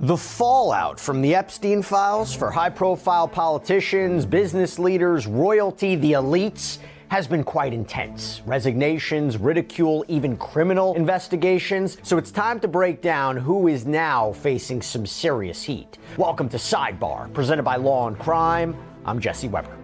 The fallout from the Epstein files for high-profile politicians, business leaders, royalty, the elites, has been quite intense. Resignations, ridicule, even criminal investigations. So it's time to break down who is now facing some serious heat. Welcome to Sidebar, presented by Law and Crime. I'm Jesse Weber.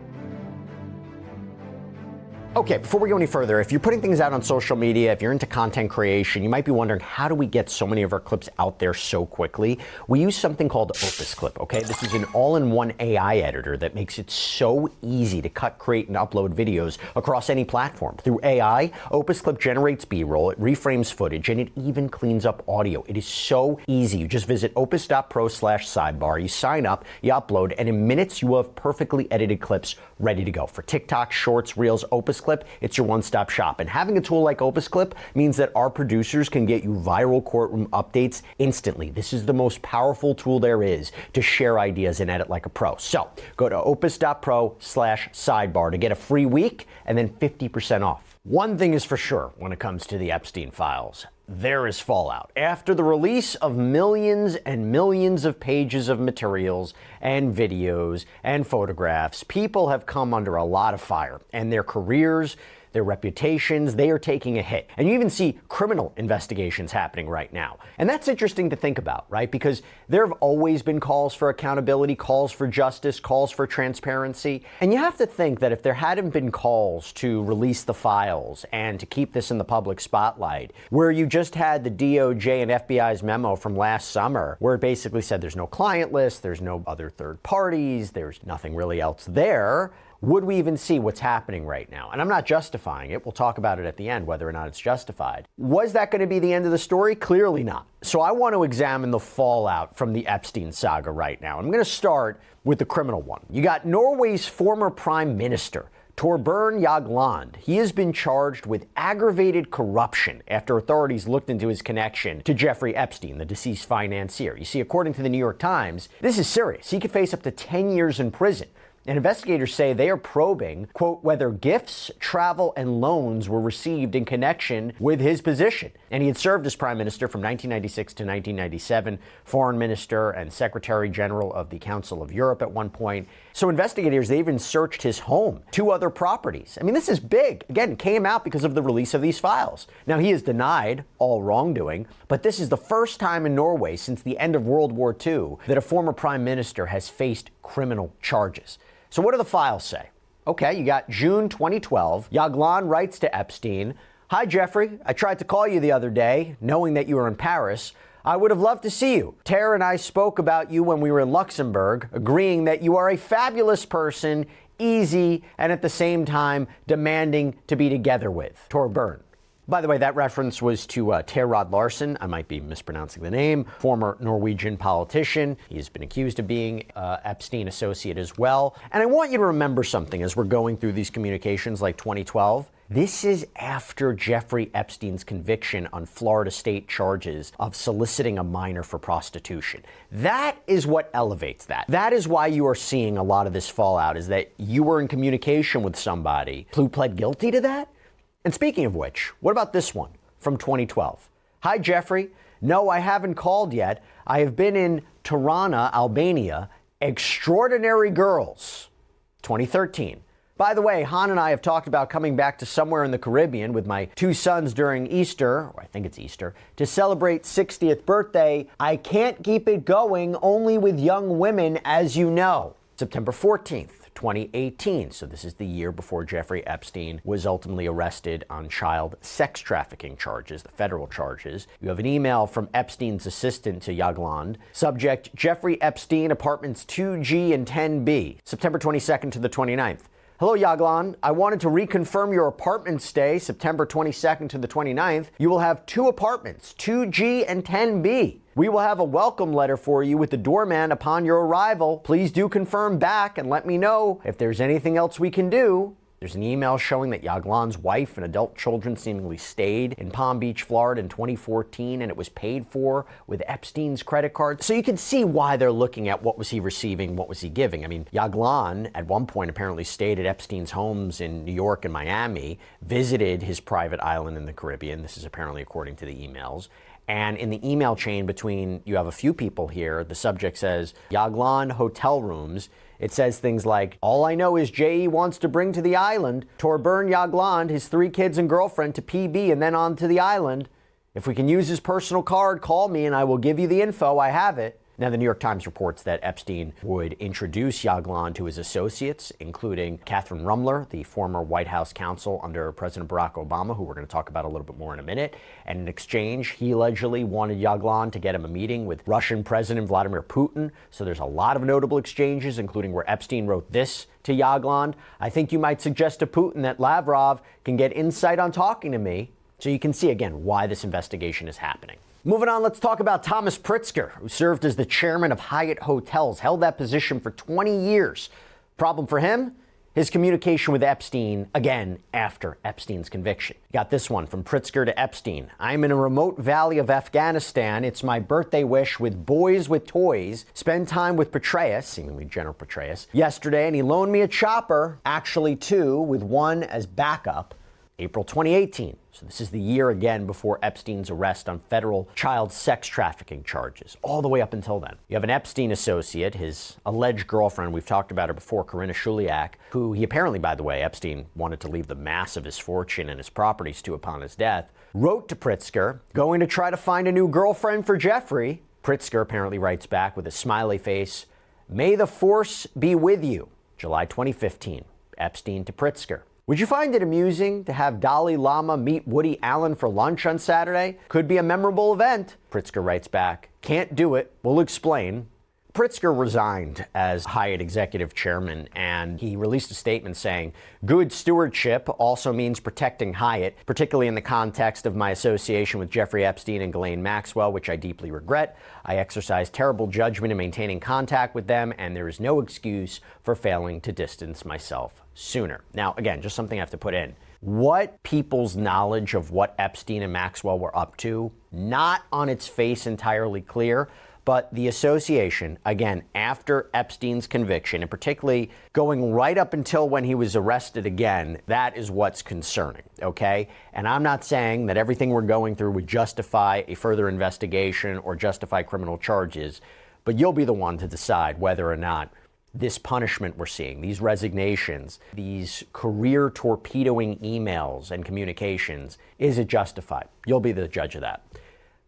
Okay, before we go any further, if you're putting things out on social media, if you're into content creation, you might be wondering, how do we get so many of our clips out there so quickly? We use something called Opus Clip, okay? This is an all-in-one AI editor that makes it so easy to cut, create, and upload videos across any platform. Through AI, Opus Clip generates B-roll, it reframes footage, and it even cleans up audio. It is so easy. You just visit opus.pro/sidebar, you sign up, you upload, and in minutes you will have perfectly edited clips ready to go. For TikTok, Shorts, Reels, Opus Clip, it's your one-stop shop. And having a tool like Opus Clip means that our producers can get you viral courtroom updates instantly. This is the most powerful tool there is to share ideas and edit like a pro. So go to opus.pro/sidebar to get a free week and then 50% off. One thing is for sure when it comes to the Epstein files. There is fallout. After the release of millions and millions of pages of materials and videos and photographs, people have come under a lot of fire, and their careers, their reputations, they are taking a hit. And you even see criminal investigations happening right now. And that's interesting to think about, right? Because there have always been calls for accountability, calls for justice, calls for transparency. And you have to think that if there hadn't been calls to release the files and to keep this in the public spotlight, where you just had the DOJ and FBI's memo from last summer, where it basically said there's no client list, there's no other third parties, there's nothing really else there, would we even see what's happening right now? And I'm not justifying it. We'll talk about it at the end, whether or not it's justified. Was that going to be the end of the story? Clearly not. So I want to examine the fallout from the Epstein saga right now. I'm going to start with the criminal one. You got Norway's former prime minister, Torbjørn Jagland. He has been charged with aggravated corruption after authorities looked into his connection to Jeffrey Epstein, the deceased financier. You see, according to the New York Times, this is serious. He could face up to 10 years in prison. And investigators say they are probing, quote, whether gifts, travel, and loans were received in connection with his position. And he had served as prime minister from 1996 to 1997, foreign minister and secretary general of the Council of Europe at one point. So investigators, they even searched his home, 2 other properties. I mean, this is big. Again, came out because of the release of these files. Now, he has denied all wrongdoing, but this is the first time in Norway since the end of World War II that a former prime minister has faced criminal charges. So what do the files say? Okay, you got June 2012. Jagland writes to Epstein, "Hi, Jeffrey. I tried to call you the other day, knowing that you were in Paris. I would have loved to see you. Tara and I spoke about you when we were in Luxembourg, agreeing that you are a fabulous person, easy, and at the same time demanding to be together with. Torbjørn." By the way, that reference was to Terrod Larsen. I might be mispronouncing the name. Former Norwegian politician. He's been accused of being Epstein associate as well. And I want you to remember something as we're going through these communications like 2012. This is after Jeffrey Epstein's conviction on Florida state charges of soliciting a minor for prostitution. That is what elevates that. That is why you are seeing a lot of this fallout, is that you were in communication with somebody who pled guilty to that. And speaking of which, what about this one from 2012? "Hi, Jeffrey. No, I haven't called yet. I have been in Tirana, Albania. Extraordinary girls." 2013. "By the way, Han and I have talked about coming back to somewhere in the Caribbean with my 2 sons during Easter, or I think it's Easter, to celebrate 60th birthday. I can't keep it going only with young women, as you know." September 14th. 2018. So this is the year before Jeffrey Epstein was ultimately arrested on child sex trafficking charges, the federal charges. You have an email from Epstein's assistant to Jagland. Subject, Jeffrey Epstein, apartments 2G and 10B. September 22nd to the 29th. "Hello, Jagland. I wanted to reconfirm your apartment stay, September 22nd to the 29th. You will have 2 apartments, 2G and 10B. We will have a welcome letter for you with the doorman upon your arrival. Please do confirm back and let me know if there's anything else we can do." There's an email showing that Jagland's wife and adult children seemingly stayed in Palm Beach, Florida in 2014, and it was paid for with Epstein's credit card. So you can see why they're looking at what was he receiving, what was he giving. I mean, Jagland at one point apparently stayed at Epstein's homes in New York and Miami, visited his private island in the Caribbean. This is apparently according to the emails. And in the email chain between, you have a few people here, the subject says, Yaglan hotel rooms. It says things like, all I know is J.E. wants to bring to the island Torbern Jagland, his 3 kids and girlfriend, to PB and then on to the island. If we can use his personal card, call me and I will give you the info. I have it. Now, the New York Times reports that Epstein would introduce Jagland to his associates, including Catherine Rumler, the former White House counsel under President Barack Obama, who we're going to talk about a little bit more in a minute. And in exchange, he allegedly wanted Jagland to get him a meeting with Russian President Vladimir Putin. So there's a lot of notable exchanges, including where Epstein wrote this to Jagland. I think you might suggest to Putin that Lavrov can get insight on talking to me. So you can see, again, why this investigation is happening. Moving on, let's talk about Thomas Pritzker, who served as the chairman of Hyatt Hotels, held that position for 20 years. Problem for him? His communication with Epstein, again, after Epstein's conviction. Got this one from Pritzker to Epstein. I'm in a remote valley of Afghanistan. It's my birthday wish with boys with toys. Spend time with Petraeus, seemingly General Petraeus, yesterday, and he loaned me a chopper, actually 2, with 1 as backup. April 2018. So this is the year again before Epstein's arrest on federal child sex trafficking charges, all the way up until then. You have an Epstein associate, his alleged girlfriend, we've talked about her before, Karina Shuliak, who he apparently, by the way, Epstein wanted to leave the mass of his fortune and his properties to upon his death, wrote to Pritzker, going to try to find a new girlfriend for Jeffrey. Pritzker apparently writes back with a smiley face, may the force be with you. July 2015, Epstein to Pritzker. Would you find it amusing to have Dalai Lama meet Woody Allen for lunch on Saturday? Could be a memorable event. Pritzker writes back, can't do it. We'll explain. Pritzker resigned as Hyatt executive chairman, and he released a statement saying, good stewardship also means protecting Hyatt, particularly in the context of my association with Jeffrey Epstein and Ghislaine Maxwell, which I deeply regret. I exercised terrible judgment in maintaining contact with them, and there is no excuse for failing to distance myself sooner. Now, again, just something I have to put in. What people's knowledge of what Epstein and Maxwell were up to, not on its face entirely clear, but the association, again, after Epstein's conviction, and particularly going right up until when he was arrested again, that is what's concerning, okay? And I'm not saying that everything we're going through would justify a further investigation or justify criminal charges, but you'll be the one to decide whether or not this punishment we're seeing, these resignations, these career torpedoing emails and communications, is it justified? You'll be the judge of that.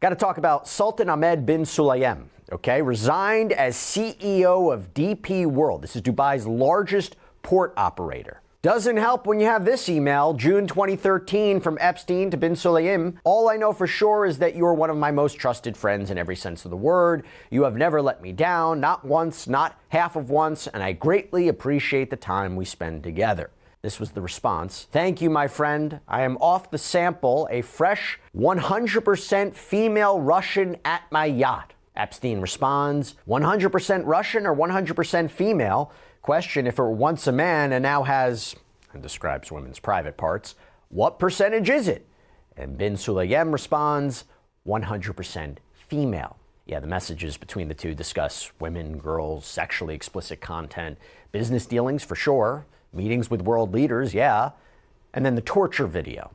Got to talk about Sultan Ahmed bin Sulayem, okay? Resigned as CEO of DP World. This is Dubai's largest port operator. Doesn't help when you have this email, June 2013, from Epstein to bin Sulayem. All I know for sure is that you're one of my most trusted friends in every sense of the word. You have never let me down, not once, not half of once, and I greatly appreciate the time we spend together. This was the response. Thank you, my friend. I am off the sample, a fresh 100% female Russian at my yacht. Epstein responds, 100% Russian or 100% female? Question, if it were once a man and now has, and describes women's private parts, what percentage is it? And bin Sulayem responds, 100% female. Yeah, the messages between the two discuss women, girls, sexually explicit content, business dealings for sure, meetings with world leaders, yeah, and then the torture video.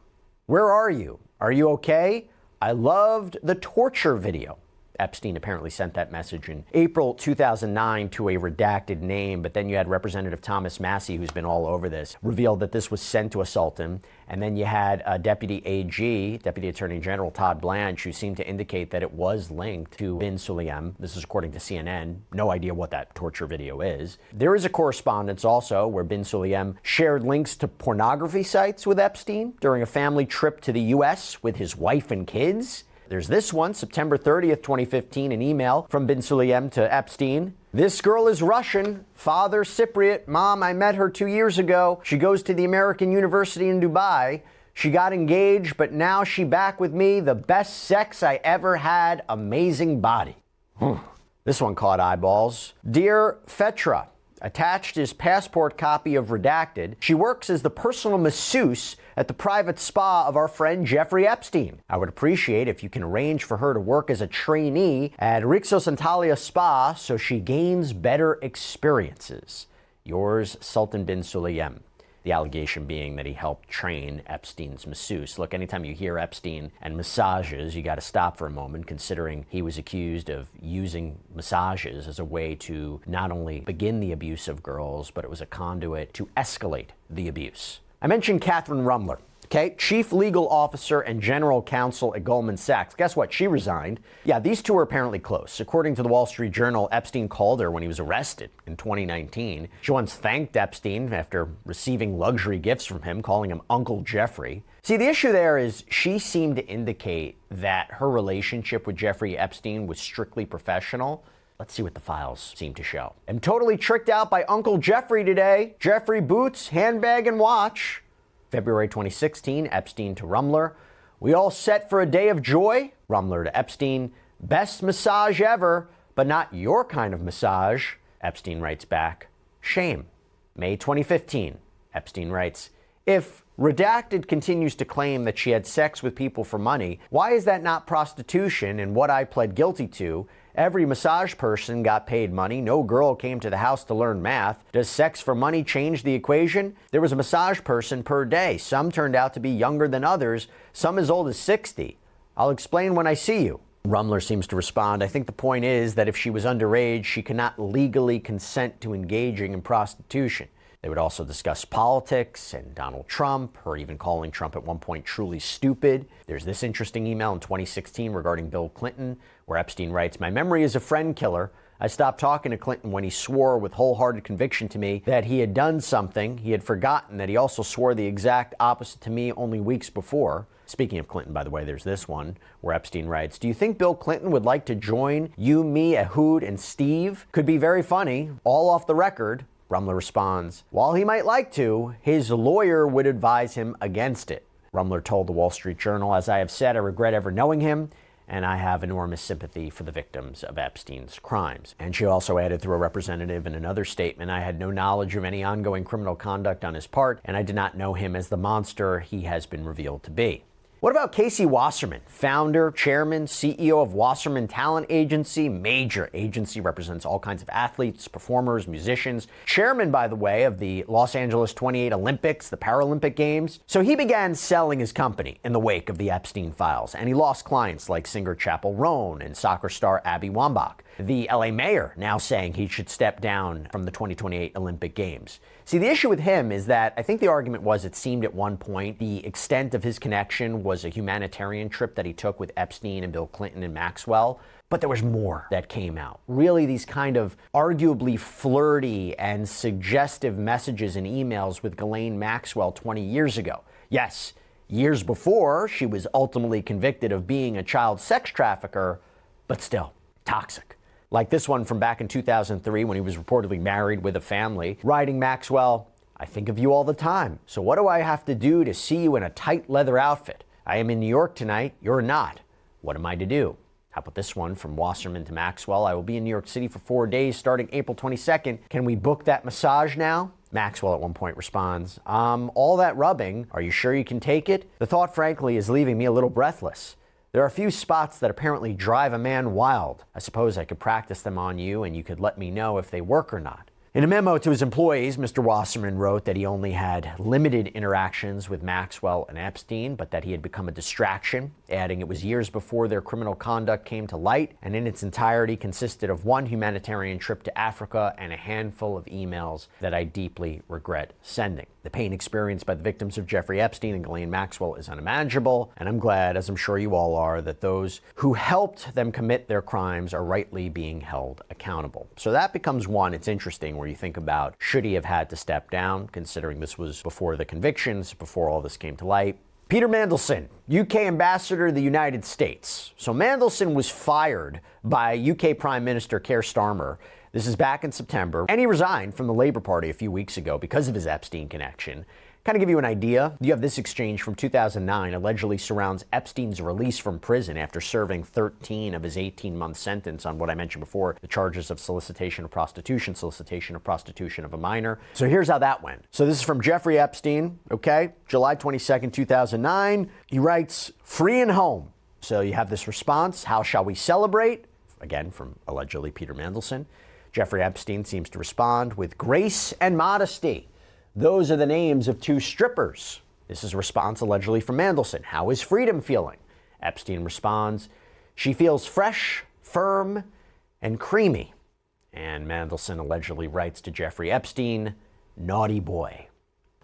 Where are you? Are you okay? I loved the torture video. Epstein apparently sent that message in April 2009 to a redacted name, but then you had Representative Thomas Massie, who's been all over this, revealed that this was sent to a sultan, and then you had Deputy AG, Deputy Attorney General Todd Blanche, who seemed to indicate that it was linked to bin Sulayem. This is according to CNN. No idea what that torture video is. There is a correspondence also where bin Sulayem shared links to pornography sites with Epstein during a family trip to the U.S. with his wife and kids. There's this one, September 30th, 2015, an email from bin Sulayem to Epstein. This girl is Russian, father Cypriot, mom, I met her 2 years ago. She goes to the American University in Dubai. She got engaged, but now she back with me. The best sex I ever had, amazing body. This one caught eyeballs. Dear Fetra, attached is passport copy of redacted. She works as the personal masseuse at the private spa of our friend Jeffrey Epstein. I would appreciate if you can arrange for her to work as a trainee at Rixos Antalya Spa so she gains better experiences. Yours, Sultan bin Sulayem. The allegation being that he helped train Epstein's masseuse. Look, anytime you hear Epstein and massages, you got to stop for a moment, considering he was accused of using massages as a way to not only begin the abuse of girls, but it was a conduit to escalate the abuse. I mentioned Catherine Rumler. Okay, chief legal officer and general counsel at Goldman Sachs. Guess what? She resigned. Yeah, these two are apparently close. According to the Wall Street Journal, Epstein called her when he was arrested in 2019. She once thanked Epstein after receiving luxury gifts from him, calling him Uncle Jeffrey. See, the issue there is she seemed to indicate that her relationship with Jeffrey Epstein was strictly professional. Let's see what the files seem to show. I'm totally tricked out by Uncle Jeffrey today. Jeffrey boots, handbag, and watch. February 2016, Epstein to Rumler. We all set for a day of joy? Rumler to Epstein. Best massage ever, but not your kind of massage. Epstein writes back. Shame. May 2015, Epstein writes, if Redacted continues to claim that she had sex with people for money, why is that not prostitution and what I pled guilty to? Every massage person got paid money. No girl came to the house to learn math. Does sex for money change the equation? There was a massage person per day. Some turned out to be younger than others, some as old as 60. I'll explain when I see you. Rumler seems to respond, I think the point is that if she was underage, she cannot legally consent to engaging in prostitution. They would also discuss politics and Donald Trump, or even calling Trump at one point truly stupid. There's this interesting email in 2016 regarding Bill Clinton, where Epstein writes, my memory is a friend killer. I stopped talking to Clinton when he swore with wholehearted conviction to me that he had done something. He had forgotten that he also swore the exact opposite to me only weeks before. Speaking of Clinton, by the way, there's this one where Epstein writes, do you think Bill Clinton would like to join you, me, Ehud, and Steve? Could be very funny, all off the record. Rumler responds, while he might like to, his lawyer would advise him against it. Rumler told the Wall Street Journal, as I have said, I regret ever knowing him, and I have enormous sympathy for the victims of Epstein's crimes. And she also added through a representative in another statement, I had no knowledge of any ongoing criminal conduct on his part, and I did not know him as the monster he has been revealed to be. What about Casey Wasserman, founder, chairman, CEO of Wasserman Talent Agency? Major agency, represents all kinds of athletes, performers, musicians. Chairman, by the way, of the Los Angeles 28 Olympics, the Paralympic Games. So he began selling his company in the wake of the Epstein files, and he lost clients like singer Chappell Roan and soccer star Abby Wambach. The LA mayor now saying he should step down from the 2028 Olympic Games. See, the issue with him is that I think the argument was it seemed at one point the extent of his connection was a humanitarian trip that he took with Epstein and Bill Clinton and Maxwell. But there was more that came out. Really, these kind of arguably flirty and suggestive messages and emails with Ghislaine Maxwell 20 years ago. Yes, years before she was ultimately convicted of being a child sex trafficker, but still toxic. Like this one from back in 2003 when he was reportedly married with a family, writing Maxwell, I think of you all the time. So what do I have to do to see you in a tight leather outfit? I am in New York tonight. You're not. What am I to do? How about this one from Wasserman to Maxwell? I will be in New York City for 4 days starting April 22nd. Can we book that massage now? Maxwell at one point responds, all that rubbing, are you sure you can take it? The thought, frankly, is leaving me a little breathless. There are a few spots that apparently drive a man wild. I suppose I could practice them on you and you could let me know if they work or not. In a memo to his employees, Mr. Wasserman wrote that he only had limited interactions with Maxwell and Epstein, but that he had become a distraction, adding it was years before their criminal conduct came to light, and in its entirety consisted of one humanitarian trip to Africa and a handful of emails that I deeply regret sending. The pain experienced by the victims of Jeffrey Epstein and Ghislaine Maxwell is unimaginable, and I'm glad, as I'm sure you all are, that those who helped them commit their crimes are rightly being held accountable. So that becomes one, it's interesting, where you think about, should he have had to step down, considering this was before the convictions, before all this came to light. Peter Mandelson, UK ambassador to the United States. So Mandelson was fired by UK Prime Minister Keir Starmer. This is back in September, and he resigned from the Labour Party a few weeks ago because of his Epstein connection. Kind of give you an idea, you have this exchange from 2009 allegedly surrounds Epstein's release from prison after serving 13 of his 18-month sentence on what I mentioned before, the charges of solicitation of prostitution of a minor. So here's how that went. So this is from Jeffrey Epstein, okay? July 22nd, 2009. He writes, free and home. So you have this response, how shall we celebrate? Again, from allegedly Peter Mandelson. Jeffrey Epstein seems to respond with grace and modesty. Those are the names of 2 strippers. This is a response allegedly from Mandelson. How is Freedom feeling? Epstein responds, she feels fresh, firm, and creamy. And Mandelson allegedly writes to Jeffrey Epstein, naughty boy.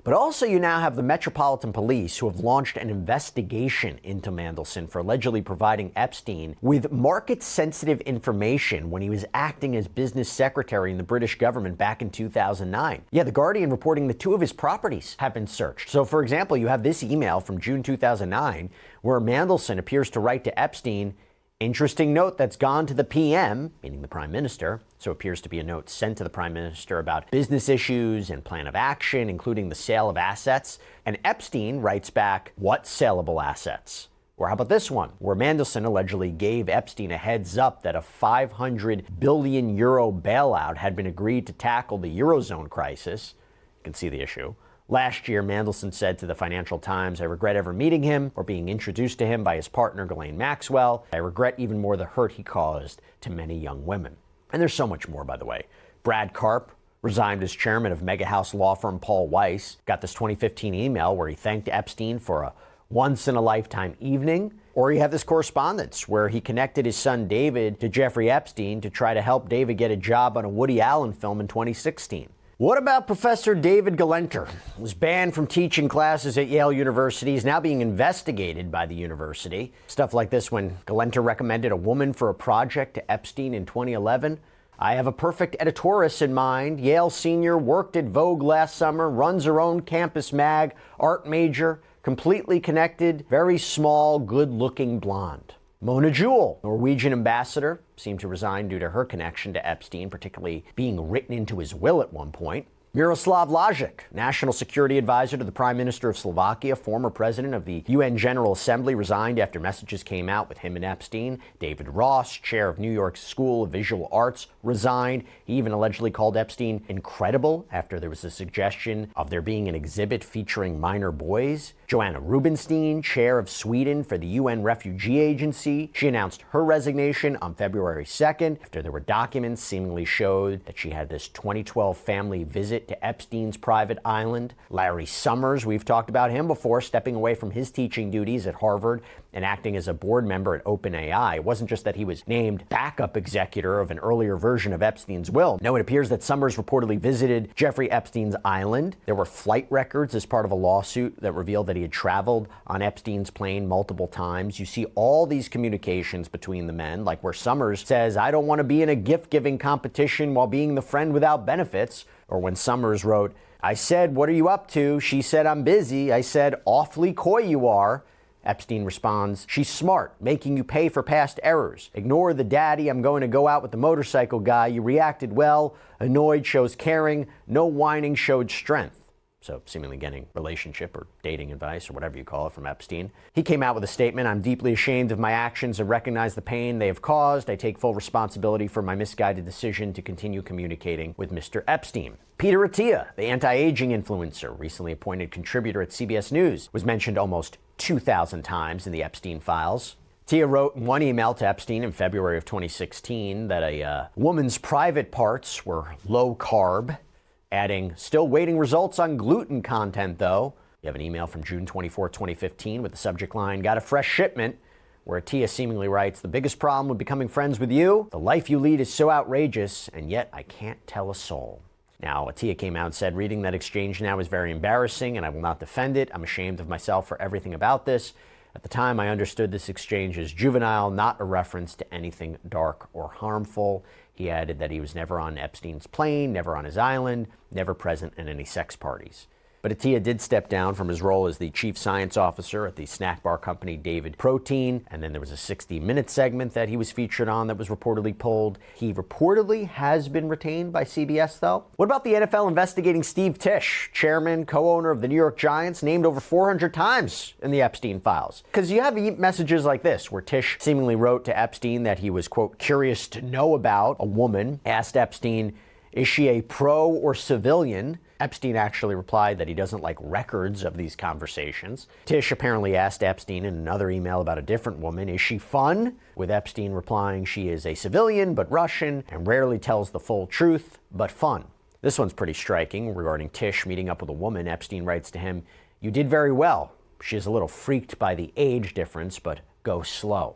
But also you now have the Metropolitan Police who have launched an investigation into Mandelson for allegedly providing Epstein with market-sensitive information when he was acting as business secretary in the British government back in 2009. Yeah, The Guardian reporting that 2 of his properties have been searched. So, for example, you have this email from June 2009 where Mandelson appears to write to Epstein, interesting note that's gone to the PM, meaning the Prime Minister. So it appears to be a note sent to the Prime Minister about business issues and plan of action, including the sale of assets. And Epstein writes back, what saleable assets? Or how about this one, where Mandelson allegedly gave Epstein a heads up that a 500 billion euro bailout had been agreed to tackle the Eurozone crisis. You can see the issue. Last year, Mandelson said to the Financial Times, I regret ever meeting him or being introduced to him by his partner, Ghislaine Maxwell. I regret even more the hurt he caused to many young women. And there's so much more, by the way. Brad Karp resigned as chairman of mega house law firm Paul Weiss. Got this 2015 email where he thanked Epstein for a once-in-a-lifetime evening. Or you have this correspondence where he connected his son David to Jeffrey Epstein to try to help David get a job on a Woody Allen film in 2016. What about Professor David Galenter? He was banned from teaching classes at Yale University. He's now being investigated by the university. Stuff like this when Galenter recommended a woman for a project to Epstein in 2011. I have a perfect editorice in mind. Yale senior, worked at Vogue last summer, runs her own campus mag, art major, completely connected, very small, good-looking blonde. Mona Jewell, Norwegian ambassador, seemed to resign due to her connection to Epstein, particularly being written into his will at one point. Miroslav Lajcik, national security advisor to the Prime Minister of Slovakia, former president of the UN General Assembly, resigned after messages came out with him and Epstein. David Ross, chair of New York's School of Visual Arts, resigned. He even allegedly called Epstein incredible after there was a suggestion of there being an exhibit featuring minor boys. Joanna Rubinstein, chair of Sweden for the UN Refugee Agency, she announced her resignation on February 2nd after there were documents seemingly showed that she had this 2012 family visit to Epstein's private island. Larry Summers, we've talked about him before, stepping away from his teaching duties at Harvard and acting as a board member at OpenAI. It wasn't just that he was named backup executor of an earlier version of Epstein's will. No, it appears that Summers reportedly visited Jeffrey Epstein's island. There were flight records as part of a lawsuit that revealed that he had traveled on Epstein's plane multiple times. You see all these communications between the men, like where Summers says, I don't want to be in a gift-giving competition while being the friend without benefits. Or when Summers wrote, I said, what are you up to? She said, I'm busy. I said, awfully coy you are. Epstein responds, she's smart, making you pay for past errors. Ignore the daddy, I'm going to go out with the motorcycle guy. You reacted well. Annoyed shows caring. No whining showed strength. So seemingly getting relationship or dating advice or whatever you call it from Epstein. He came out with a statement, I'm deeply ashamed of my actions and recognize the pain they have caused. I take full responsibility for my misguided decision to continue communicating with Mr. Epstein. Peter Attia, the anti-aging influencer, recently appointed contributor at CBS News, was mentioned almost 2,000 times in the Epstein files. Attia wrote in one email to Epstein in February of 2016 that a woman's private parts were low carb, adding, still waiting results on gluten content, though. You have an email from June 24, 2015 with the subject line, got a fresh shipment, where Attia seemingly writes, the biggest problem with becoming friends with you, the life you lead is so outrageous, and yet I can't tell a soul. Now, Attia came out and said, reading that exchange now is very embarrassing, and I will not defend it. I'm ashamed of myself for everything about this. At the time, I understood this exchange as juvenile, not a reference to anything dark or harmful. He added that he was never on Epstein's plane, never on his island, never present at any sex parties. But Attia did step down from his role as the chief science officer at the snack bar company David Protein, and then there was a 60-minute segment that he was featured on that was reportedly pulled. He reportedly has been retained by CBS, though. What about the NFL investigating Steve Tisch, chairman, co-owner of the New York Giants, named over 400 times in the Epstein files? Because you have messages like this, where Tisch seemingly wrote to Epstein that he was, quote, curious to know about a woman, asked Epstein, is she a pro or civilian? Epstein actually replied that he doesn't like records of these conversations. Tisch apparently asked Epstein in another email about a different woman, is she fun? With Epstein replying she is a civilian but Russian and rarely tells the full truth, but fun. This one's pretty striking. Regarding Tish meeting up with a woman, Epstein writes to him, "You did very well. She is a little freaked by the age difference, but go slow."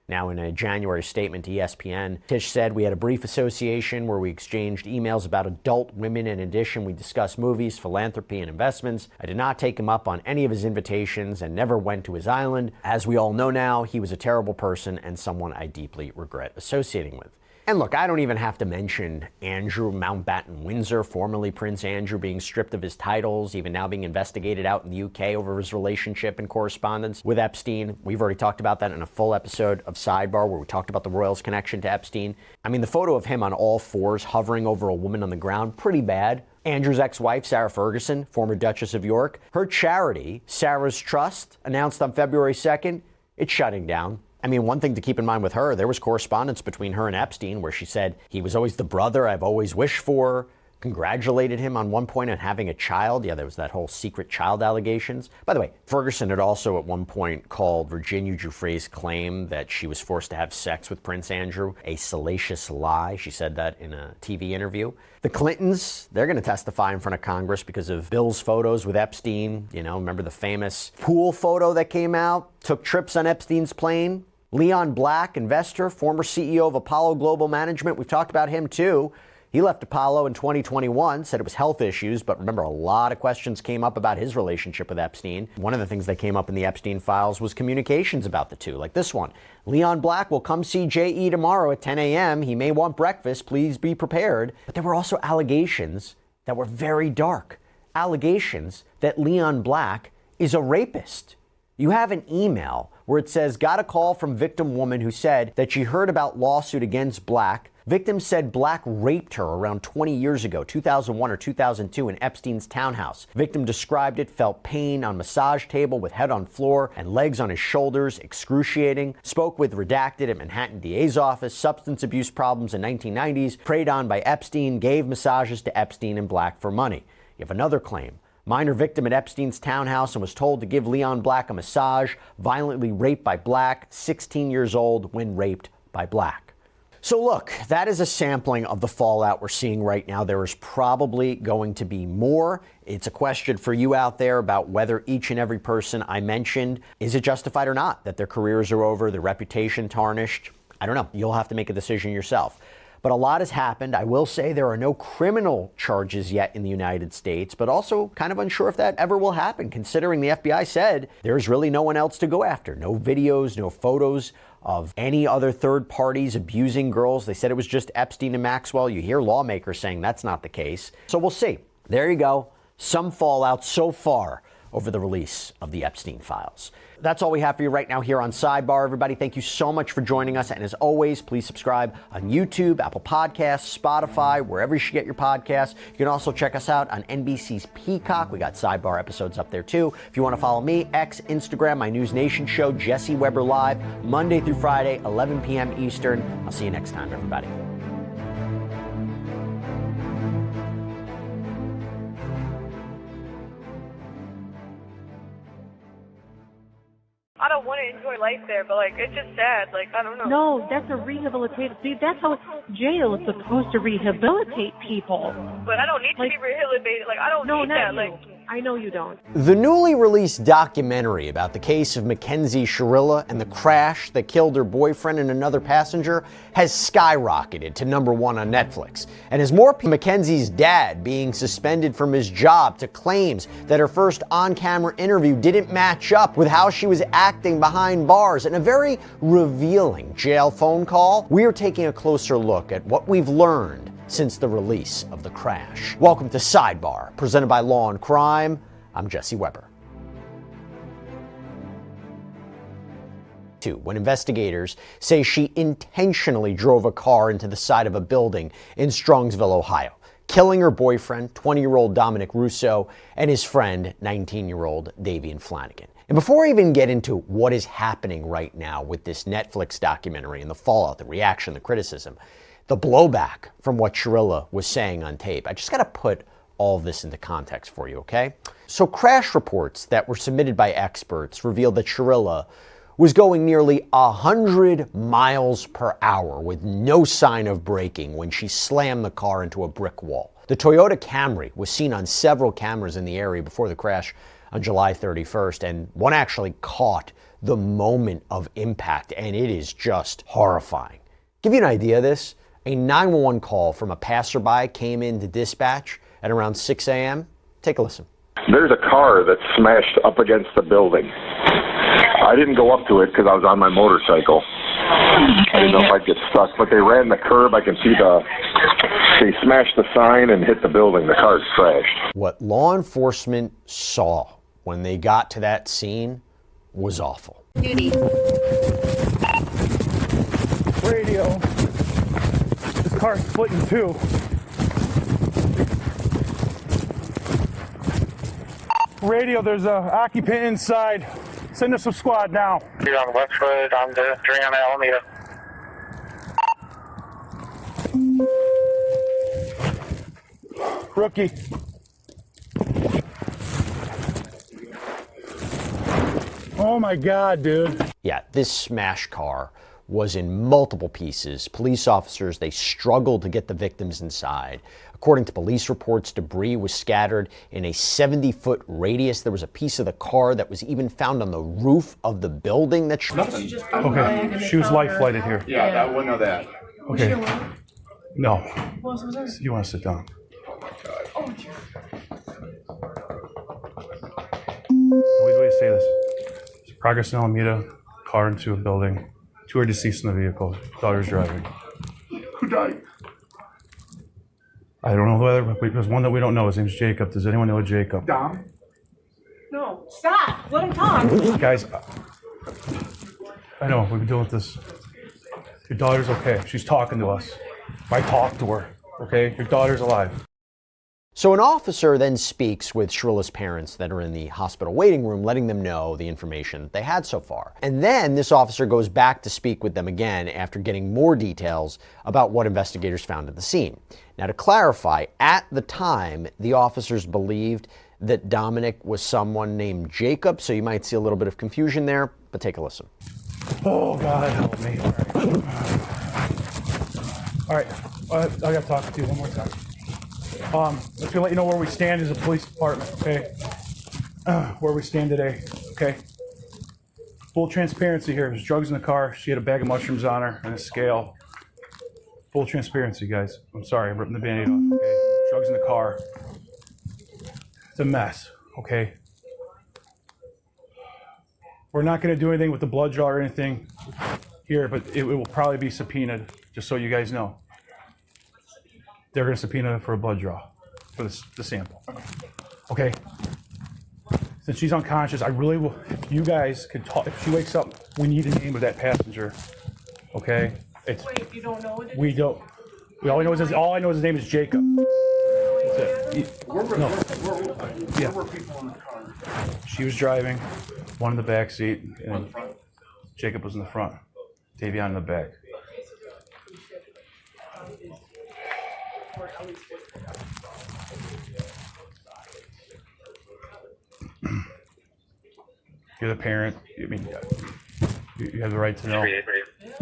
Now, in a January statement to ESPN, Tish said, "We had a brief association where we exchanged emails about adult women. In addition, we discussed movies, philanthropy, and investments. I did not take him up on any of his invitations and never went to his island. As we all know now, he was a terrible person and someone I deeply regret associating with." And look, I don't even have to mention Andrew Mountbatten Windsor, formerly Prince Andrew, being stripped of his titles, even now being investigated out in the UK over his relationship and correspondence with Epstein. We've already talked about that in a full episode of Sidebar where we talked about the royals' connection to Epstein. I mean, the photo of him on all fours hovering over a woman on the ground, pretty bad. Andrew's ex-wife, Sarah Ferguson, former Duchess of York, her charity, Sarah's Trust, announced on February 2nd, it's shutting down. I mean, one thing to keep in mind with her, there was correspondence between her and Epstein where she said, "He was always the brother I've always wished for," congratulated him on one point on having a child. Yeah, there was that whole secret child allegations. By the way, Ferguson had also at one point called Virginia Giuffre's claim that she was forced to have sex with Prince Andrew a salacious lie. She said that in a TV interview. The Clintons, they're going to testify in front of Congress because of Bill's photos with Epstein. You know, remember the famous pool photo that came out? Took trips on Epstein's plane. Leon Black, investor, former CEO of Apollo Global Management. We've talked about him too. He left Apollo in 2021, said it was health issues, but remember, a lot of questions came up about his relationship with Epstein. One of the things that came up in the Epstein files was communications about the two, like this one. "Leon Black will come see J.E. tomorrow at 10 a.m. He may want breakfast. Please be prepared." But there were also allegations that were very dark. Allegations that Leon Black is a rapist. You have an email where it says, "Got a call from victim woman who said that she heard about lawsuit against Black. Victim said Black raped her around 20 years ago, 2001 or 2002 in Epstein's townhouse. Victim described it, felt pain on massage table with head on floor and legs on his shoulders, excruciating. Spoke with redacted at Manhattan DA's office, substance abuse problems in 1990s, preyed on by Epstein, gave massages to Epstein and Black for money." You have another claim. Minor victim at Epstein's townhouse and was told to give Leon Black a massage, violently raped by Black, 16 years old when raped by Black. So look, that is a sampling of the fallout we're seeing right now. There is probably going to be more. It's a question for you out there about whether each and every person I mentioned, is it justified or not, that their careers are over, their reputation tarnished? I don't know. You'll have to make a decision yourself. But a lot has happened. I will say there are no criminal charges yet in the United States, but also kind of unsure if that ever will happen, considering the FBI said there's really no one else to go after. No videos, no photos of any other third parties abusing girls. They said it was just Epstein and Maxwell. You hear lawmakers saying that's not the case. So we'll see. There you go. Some fallout so far over the release of the Epstein files. That's all we have for you right now here on Sidebar. Everybody, thank you so much for joining us. And as always, please subscribe on YouTube, Apple Podcasts, Spotify, wherever you should get your podcasts. You can also check us out on NBC's Peacock. We got Sidebar episodes up there too. If you want to follow me, X, Instagram, my News Nation show, Jesse Weber Live, Monday through Friday, 11 p.m. Eastern. I'll see you next time, everybody. I don't want to enjoy life there, but, like, it's just sad. Like, I don't know. No, that's a rehabilitative. See, that's how jail is supposed to rehabilitate people. But I don't need to be rehabilitated. Like, I don't need that. No, I know you don't. The newly released documentary about the case of Mackenzie Shirilla and the crash that killed her boyfriend and another passenger has skyrocketed to #1 on Netflix. And as more Mackenzie's dad being suspended from his job to claims that her first on-camera interview didn't match up with how she was acting behind bars in a very revealing jail phone call, we are taking a closer look at what we've learned since the release of the crash. Welcome to Sidebar, presented by Law and Crime. I'm Jesse Weber. When investigators say she intentionally drove a car into the side of a building in Strongsville, Ohio, killing her boyfriend, 20-year-old Dominic Russo, and his friend, 19-year-old Davian Flanagan. And before I even get into what is happening right now with this Netflix documentary and the fallout, the reaction, the criticism, the blowback from what Shirilla was saying on tape, I just got to put all of this into context for you, okay? So crash reports that were submitted by experts revealed that Shirilla was going nearly 100 miles per hour with no sign of braking when she slammed the car into a brick wall. The Toyota Camry was seen on several cameras in the area before the crash on July 31st, and one actually caught the moment of impact, and it is just horrifying. Give you an idea of this, a 911 call from a passerby came into dispatch at around 6 a.m. Take a listen. There's a car that's smashed up against the building. I didn't go up to it because I was on my motorcycle. I didn't know if I'd get stuck, but they ran the curb. I can see they smashed the sign and hit the building. The car's crashed. What law enforcement saw when they got to that scene was awful. Duty. Radio. This car's split in two. Radio, there's an occupant inside. Send us a squad now. You're on Westwood on the drain on Alameda. Rookie. Oh my God, dude. Yeah, this smashed car was in multiple pieces. Police officers, they struggled to get the victims inside. According to police reports, debris was scattered in a 70-foot radius. There was a piece of the car that was even found on the roof of the building that Okay, she was life flighted here. Yeah, I wouldn't know that. Okay. No. You want to sit down? Wait to say this. It's progress in Alameda, car into a building. 2 are deceased in the vehicle. Daughter's driving. Who died? I don't know whether, but there's one that we don't know. His name's Jacob. Does anyone know Jacob? Dom? No, stop. Let him talk. Guys, I know, we've been dealing with this. Your daughter's okay. She's talking to us. I talked to her, okay? Your daughter's alive. So an officer then speaks with Shrilla's parents that are in the hospital waiting room, letting them know the information they had so far. And then this officer goes back to speak with them again after getting more details about what investigators found at the scene. Now, to clarify, at the time, the officers believed that Dominic was someone named Jacob, so you might see a little bit of confusion there, but take a listen. Oh, God, help me. All right, I got to talk with you one more time. Just to let you know where we stand as a police department, okay? Where we stand today, okay? Full transparency here. There's drugs in the car. She had a bag of mushrooms on her and a scale. Full transparency, guys. I'm sorry, I'm ripping the Band-Aid off, okay? Drugs in the car. It's a mess, okay? We're not going to do anything with the blood draw or anything here, but it will probably be subpoenaed, just so you guys know. They're going to subpoena for a blood draw for the sample. Okay? Since she's unconscious, I really will, if you guys could talk, if she wakes up, we need the name of that passenger. Okay? Wait, you don't know what it is? We don't. All I know is his name is Jacob. That's it. Where were people in the car? She was driving, one in the back seat, On and the front? Jacob was in the front. Davion in the back. You're the parent. I mean, you have the right to know.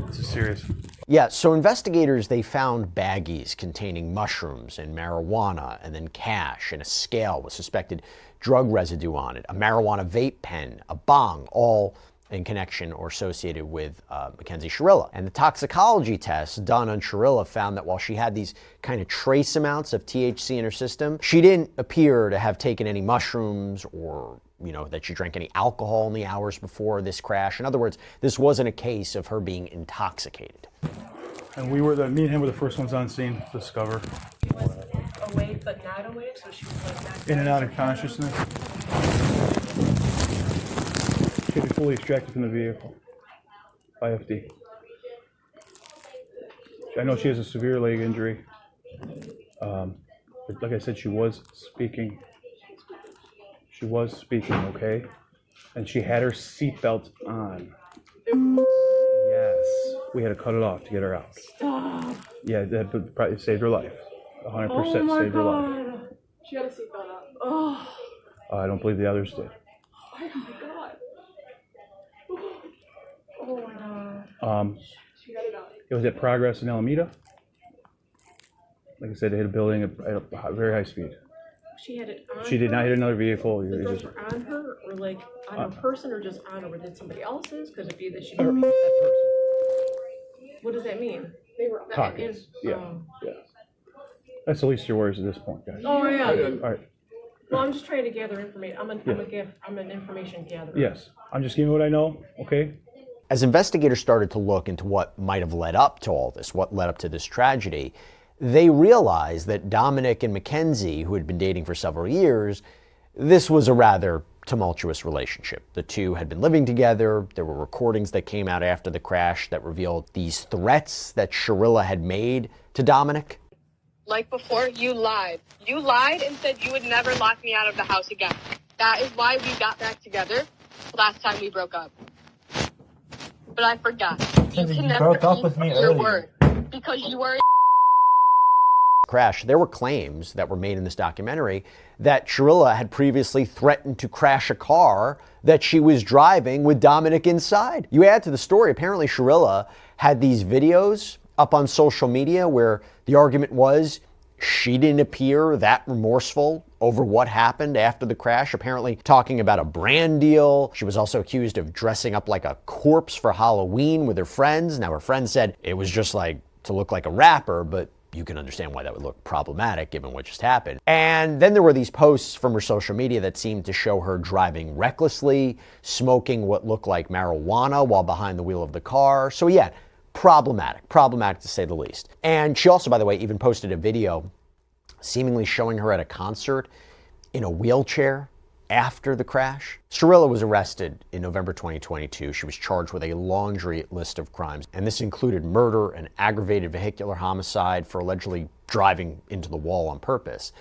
This is serious. Yeah, so investigators, they found baggies containing mushrooms and marijuana, and then cash and a scale with suspected drug residue on it, a marijuana vape pen, a bong, all in connection or associated with Mackenzie Shirilla. And the toxicology test done on Shirilla found that while she had these kind of trace amounts of THC in her system, she didn't appear to have taken any mushrooms or, you know, that she drank any alcohol in the hours before this crash. In other words, this wasn't a case of her being intoxicated. And me and him were the first ones on scene to discover. She was awake but not awake, so she was like not In and out of consciousness. She could be fully extracted from the vehicle. IFD. I know she has a severe leg injury. But like I said, she was speaking. She was speaking, okay? And she had her seatbelt on. Yes. We had to cut it off to get her out. Stop. Yeah, that probably saved her life. 100% Oh my saved her life. God. She had a seatbelt on. Oh. I don't believe the others did. Oh my God. It was at Progress in Alameda. Like I said, they hit a building at a very high speed. She had it on She did not hit another vehicle. The It girls just- were on her, or like on her person, or just on her? Or did somebody else's? Could it be that she? that person. What does that mean? They were Talking. Yeah. That's the least of your worries at this point, guys. Oh yeah. All right. Well, I'm just trying to gather information. I'm an information gatherer. Yes. I'm just giving you what I know, okay? As investigators started to look into what might have led up to all this, what led up to this tragedy, they realized that Dominic and Mackenzie, who had been dating for several years, this was a rather tumultuous relationship. The two had been living together. There were recordings that came out after the crash that revealed these threats that Sharilla had made to Dominic. Like before, you lied. You lied and said you would never lock me out of the house again. That is why we got back together last time we broke up. But I forgot. You can never broke up keep with me your earlier. word because you were Crash, there were claims that were made in this documentary that Sharilla had previously threatened to crash a car that she was driving with Dominic inside. You add to the story, apparently Sharilla had these videos up on social media where the argument was she didn't appear that remorseful over what happened after the crash, apparently talking about a brand deal. She was also accused of dressing up like a corpse for Halloween with her friends. Now, her friends said it was just like to look like a rapper, but you can understand why that would look problematic given what just happened. And then there were these posts from her social media that seemed to show her driving recklessly, smoking what looked like marijuana while behind the wheel of the car. So yeah, problematic to say the least. And she also, by the way, even posted a video seemingly showing her at a concert in a wheelchair after the crash. Sharilla was arrested in November 2022. She was charged with a laundry list of crimes, and this included murder and aggravated vehicular homicide for allegedly driving into the wall on purpose.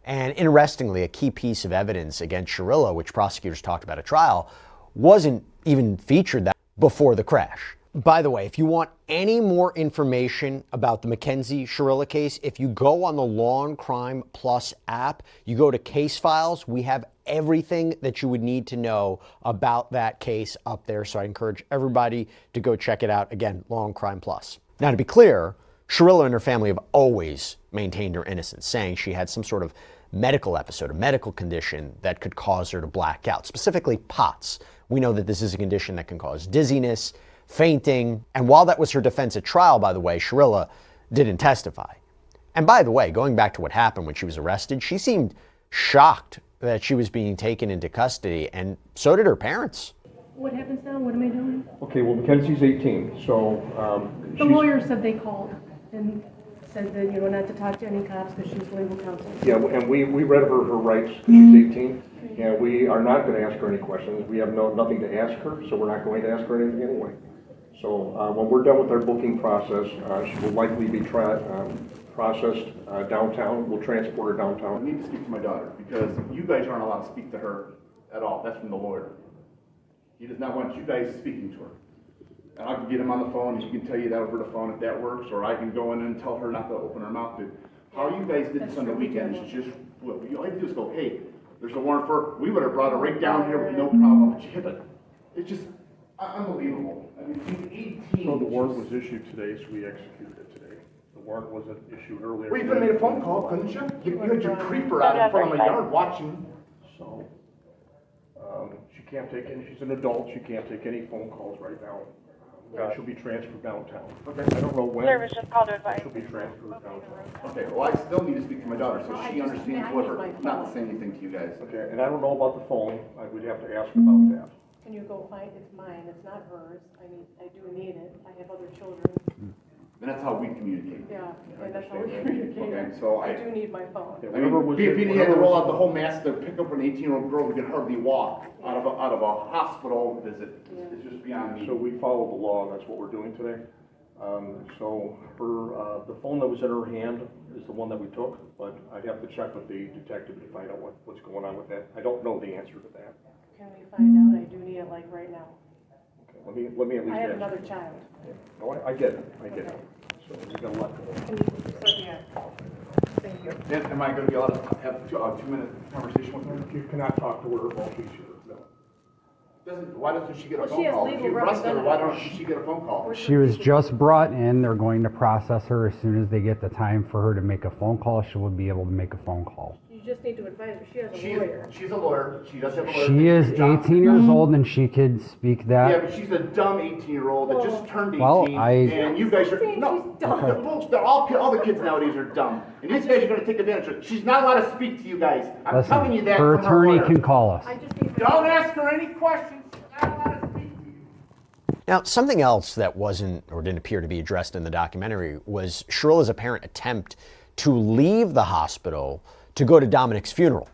And interestingly, a key piece of evidence against Sharilla, which prosecutors talked about at trial, wasn't even featured that before the crash. By the way, if you want any more information about the Mackenzie Sharilla case, if you go on the Law and Crime Plus app, you go to case files, we have everything that you would need to know about that case up there. So I encourage everybody to go check it out. Again, Law and Crime Plus. Now, to be clear, Sharilla and her family have always maintained her innocence, saying she had some sort of medical episode, a medical condition that could cause her to black out, specifically POTS. We know that this is a condition that can cause dizziness, fainting, and while that was her defense at trial, by the way, Sharilla didn't testify. And by the way, going back to what happened when she was arrested, she seemed shocked that she was being taken into custody, and so did her parents. What happens now? What am I doing? Okay, well, Mackenzie's 18, so The lawyer said they called and said that, not to talk to any cops because she's legal counsel. Yeah, and we read her rights. She's 18, and we are not going to ask her any questions. We have nothing to ask her, so we're not going to ask her anything anyway. So when we're done with our booking process, she will likely be processed downtown. We'll transport her downtown. I need to speak to my daughter because you guys aren't allowed to speak to her at all. That's from the lawyer. He does not want you guys speaking to her. And I can get him on the phone, and he can tell you that over the phone if that works, or I can go in and tell her not to open her mouth. But how you guys did this on the weekend is just, what all you have to do is go, hey, there's a warrant for her. We would have brought her right down here with no problem, but you hit it. It's just unbelievable. I mean, she's 18. So the warrant was issued today, so we executed it today. The warrant wasn't issued earlier. Well, you could have made a phone call, couldn't you? You had your creeper out in front of my yard watching. So she can't take any, she's an adult, she can't take any phone calls right now. She'll be transferred downtown. Okay. I don't know when. Service just called to advise. She'll be transferred downtown. Okay, well, I still need to speak to my daughter so she understands what her, not to say anything to you guys. Okay, and I don't know about the phone. I would have to ask about that. Can you go find, it's mine, it's not hers. I do need it. I have other children. And that's how we communicate. Yeah, I and that's how we understand. communicate. Okay, so I do need my phone. Yeah, I mean, BPD had to roll out the whole mess to pick up an 18-year-old girl who can hardly walk out of a hospital visit. It's just beyond me. So we follow the law, and that's what we're doing today. So the phone that was in her hand is the one that we took, but I'd have to check with the detective to find out what's going on with that. I don't know the answer to that. Can we find out? I do need it like right now. Okay, let me at least I have ask. another child. Yeah. No, I get it, So we got a lot to do. Can you, yeah. Thank you. And am I going to be allowed to have a 2-minute conversation with her? You cannot talk to her while she's here, no. Why doesn't she get a Well, she phone has call? legal If you arrest her, why representatives. don't she get a phone call? She was just brought in. They're going to process her. As soon as they get the time for her to make a phone call, she will be able to make a phone call. You just need to advise her. She has a lawyer. She's a lawyer. She does have a lawyer. She is 18 years old and she could speak that. Yeah, but she's a dumb 18-year-old that just turned 18. Well, and you guys are no. She's dumb. All the kids nowadays are dumb, and these guys are going to take advantage of her. She's not allowed to speak to you guys. I'm telling you Listen, that. her from attorney lawyer. can call us. I just need Don't ask her any questions. She's not allowed to speak to you. Now, something else that wasn't or didn't appear to be addressed in the documentary was Shrilla's apparent attempt to leave the hospital to go to Dominic's funeral.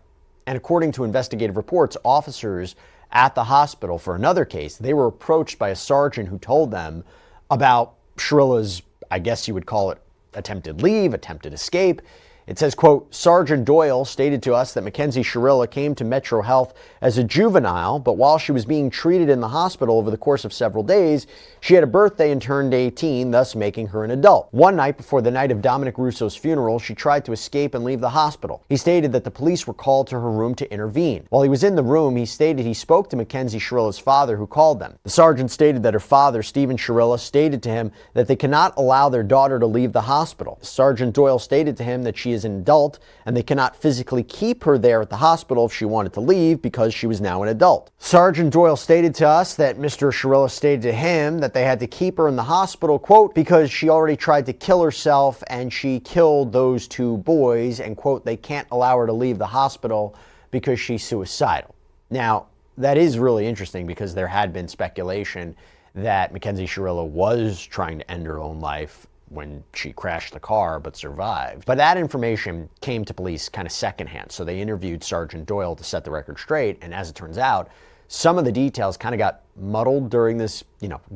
And according to investigative reports, officers at the hospital for another case, they were approached by a sergeant who told them about Shrilla's, I guess you would call it, attempted leave, attempted escape. It says, quote, Sergeant Doyle stated to us that Mackenzie Shrilla came to Metro Health as a juvenile, but while she was being treated in the hospital over the course of several days, she had a birthday and turned 18, thus making her an adult. One night before the night of Dominic Russo's funeral, she tried to escape and leave the hospital. He stated that the police were called to her room to intervene. While he was in the room, he stated he spoke to Mackenzie Shrilla's father, who called them. The sergeant stated that her father, Stephen Shrilla, stated to him that they cannot allow their daughter to leave the hospital. Sergeant Doyle stated to him that she is an adult and they cannot physically keep her there at the hospital if she wanted to leave because she was now an adult. Sergeant Doyle stated to us that Mr. Shrilla stated to him that they had to keep her in the hospital, quote, because she already tried to kill herself and she killed those two boys, and quote, they can't allow her to leave the hospital because she's suicidal. Now, that is really interesting because there had been speculation that Mackenzie Shrilla was trying to end her own life when she crashed the car but survived. But that information came to police kind of secondhand, so they interviewed Sergeant Doyle to set the record straight, and as it turns out, some of the details kind of got muddled during this,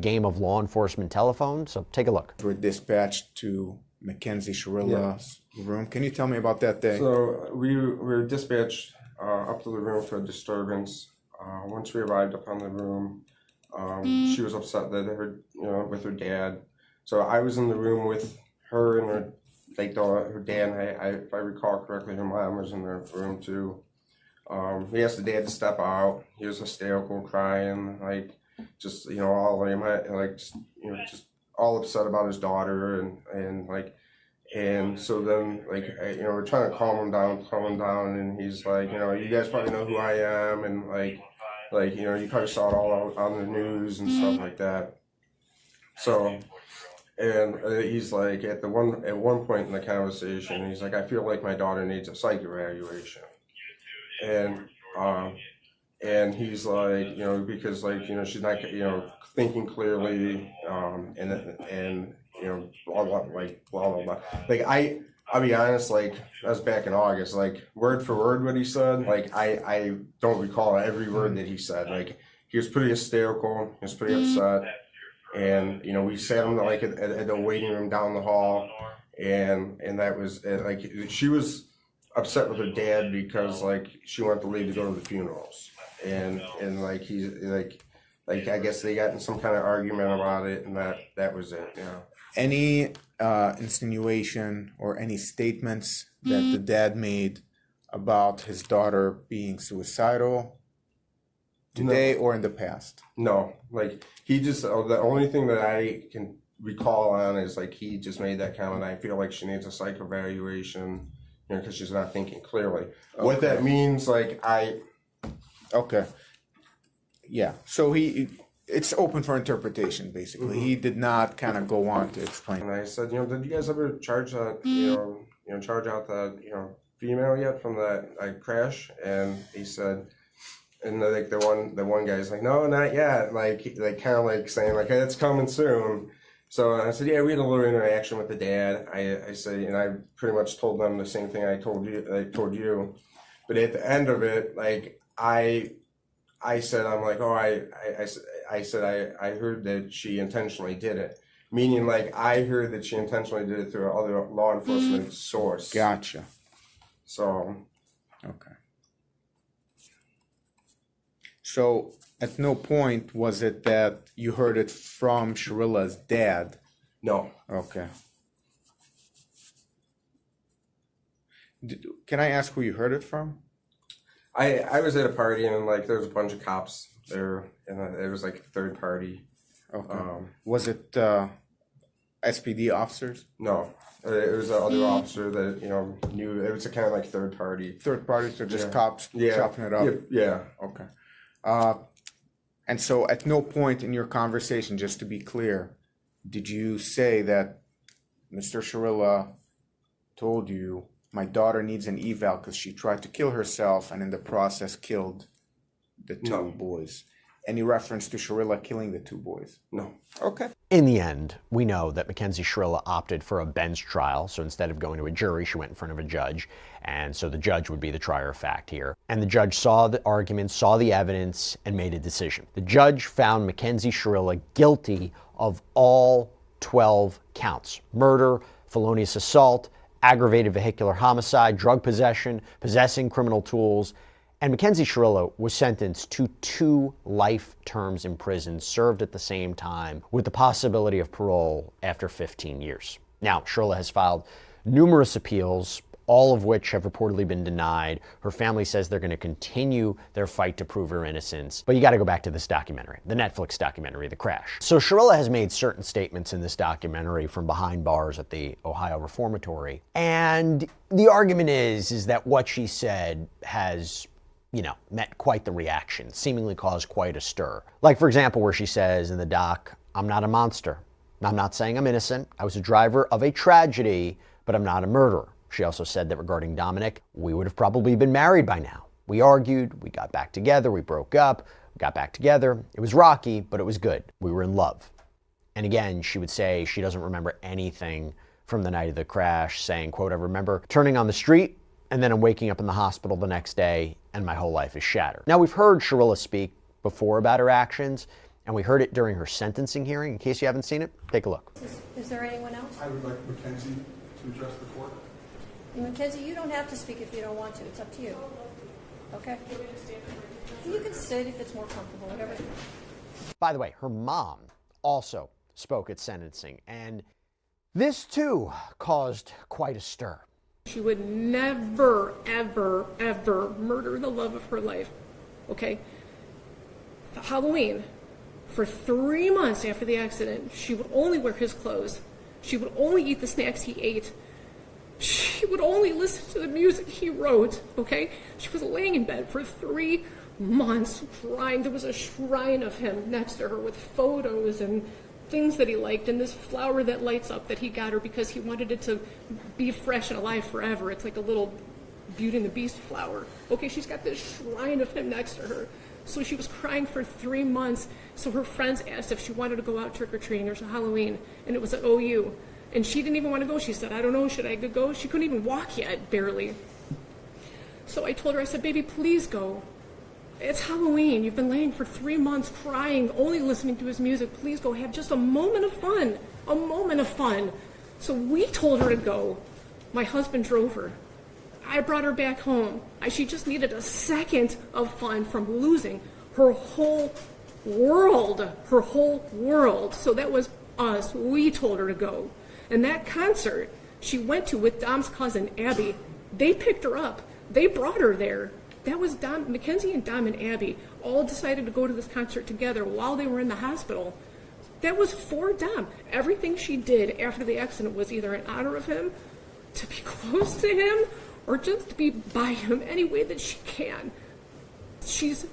game of law enforcement telephone, so take a look. We're dispatched to Mackenzie Shrilla's room. Can you tell me about that day? So we were dispatched up to the room for a disturbance. Once we arrived up on the room, she was upset that with her dad. So I was in the room with her and her dad, and if I recall correctly, her mom was in the room too. We asked the dad to step out. He was hysterical, crying, just all upset about his daughter, and so then we're trying to calm him down, and he's like, you guys probably know who I am, and you probably saw it all on the news and stuff like that. So. And he's like, at one point in the conversation, he's like, I feel like my daughter needs a psych evaluation. And he's like, because she's not, thinking clearly, and blah, blah, blah, blah. I'll be honest, that was back in August, word for word what he said, I don't recall every word that he said. He was pretty hysterical, he was pretty upset. And we sat him at the waiting room down the hall, and that was she was upset with her dad because she wanted to leave to go to the funerals, and he's I guess they got in some kind of argument about it, and that was it. Any insinuation or any statements that the dad made about his daughter being suicidal today or in the past? No, he just, the only thing that I can recall on is he just made that comment, I feel like she needs a psych evaluation, because she's not thinking clearly. Okay. What that means, Okay. Yeah, so it's open for interpretation, basically. Mm-hmm. He did not kind of go on to explain. And I said, did you guys ever charge that, charge out that, female yet from that crash? And he said, and the one guy's like, no, not yet. Kind of saying hey, it's coming soon. So I said, yeah, we had a little interaction with the dad. I said, and I pretty much told them the same thing I told you. But at the end of it, I said, I'm like, oh, I said I heard that she intentionally did it. Meaning I heard that she intentionally did it through other law enforcement source. Gotcha. So. Okay. So at no point was it that you heard it from Shrilla's dad? No. Okay. Can I ask who you heard it from? I was at a party and like there was a bunch of cops there, and it was like a third party. Okay. Was it SPD officers? No, it was the other officer that knew. It was a kind of like third party. Third party, so just cops chopping it up. Yeah. Okay. And so at no point in your conversation, just to be clear, did you say that Mr. Shirilla told you, my daughter needs an eval because she tried to kill herself and in the process killed the two boys? Any reference to Shirilla killing the two boys? No. Okay. In the end, we know that Mackenzie Shirilla opted for a bench trial, so instead of going to a jury, she went in front of a judge, and so the judge would be the trier of fact here. And the judge saw the arguments, saw the evidence, and made a decision. The judge found Mackenzie Shirilla guilty of all 12 counts: murder, felonious assault, aggravated vehicular homicide, drug possession, possessing criminal tools. And Mackenzie Shirilla was sentenced to 2 life terms in prison, served at the same time, with the possibility of parole after 15 years. Now, Shirilla has filed numerous appeals, all of which have reportedly been denied. Her family says they're going to continue their fight to prove her innocence. But you got to go back to this documentary, the Netflix documentary, The Crash. So Shirilla has made certain statements in this documentary from behind bars at the Ohio Reformatory. And the argument is that what she said has met quite the reaction, seemingly caused quite a stir. Like, for example, where she says in the doc, "I'm not a monster. I'm not saying I'm innocent. I was a driver of a tragedy, but I'm not a murderer." She also said that regarding Dominic, we would have probably been married by now. We argued, we got back together, we broke up, we got back together. It was rocky, but it was good. We were in love. And again, she would say she doesn't remember anything from the night of the crash, saying, quote, "I remember turning on the street, and then I'm waking up in the hospital the next day, and my whole life is shattered." Now, we've heard Shirilla speak before about her actions, and we heard it during her sentencing hearing. In case you haven't seen it, take a look. Is there anyone else? I would like Mackenzie to address the court. Mackenzie, you don't have to speak if you don't want to. It's up to you. Okay? You can sit if it's more comfortable, whatever. By the way, her mom also spoke at sentencing, and this too caused quite a stir. She would never, ever, ever murder the love of her life. Okay? Halloween, for 3 months after the accident, she would only wear his clothes. She would only eat the snacks he ate. She would only listen to the music he wrote, okay? She was laying in bed for 3 months crying. There was a shrine of him next to her with photos and things that he liked, and this flower that lights up that he got her because he wanted it to be fresh and alive forever. It's like a little Beauty and the Beast flower. Okay, she's got this shrine of him next to her. So she was crying for 3 months. So her friends asked if she wanted to go out trick-or-treating or Halloween, and it was at OU. And she didn't even want to go. She said, "I don't know, should I go?" She couldn't even walk yet, barely. So I told her, I said, "Baby, please go. It's Halloween. You've been laying for 3 months crying, only listening to his music. Please go. Have just a moment of fun. A moment of fun." So we told her to go. My husband drove her. I brought her back home. She just needed a second of fun from losing her whole world. Her whole world. So that was us. We told her to go. And that concert she went to with Dom's cousin, Abby, they picked her up. They brought her there. That was Dom, Mackenzie and Dom and Abby all decided to go to this concert together while they were in the hospital. That was for Dom. Everything she did after the accident was either in honor of him, to be close to him, or just to be by him any way that she can. She's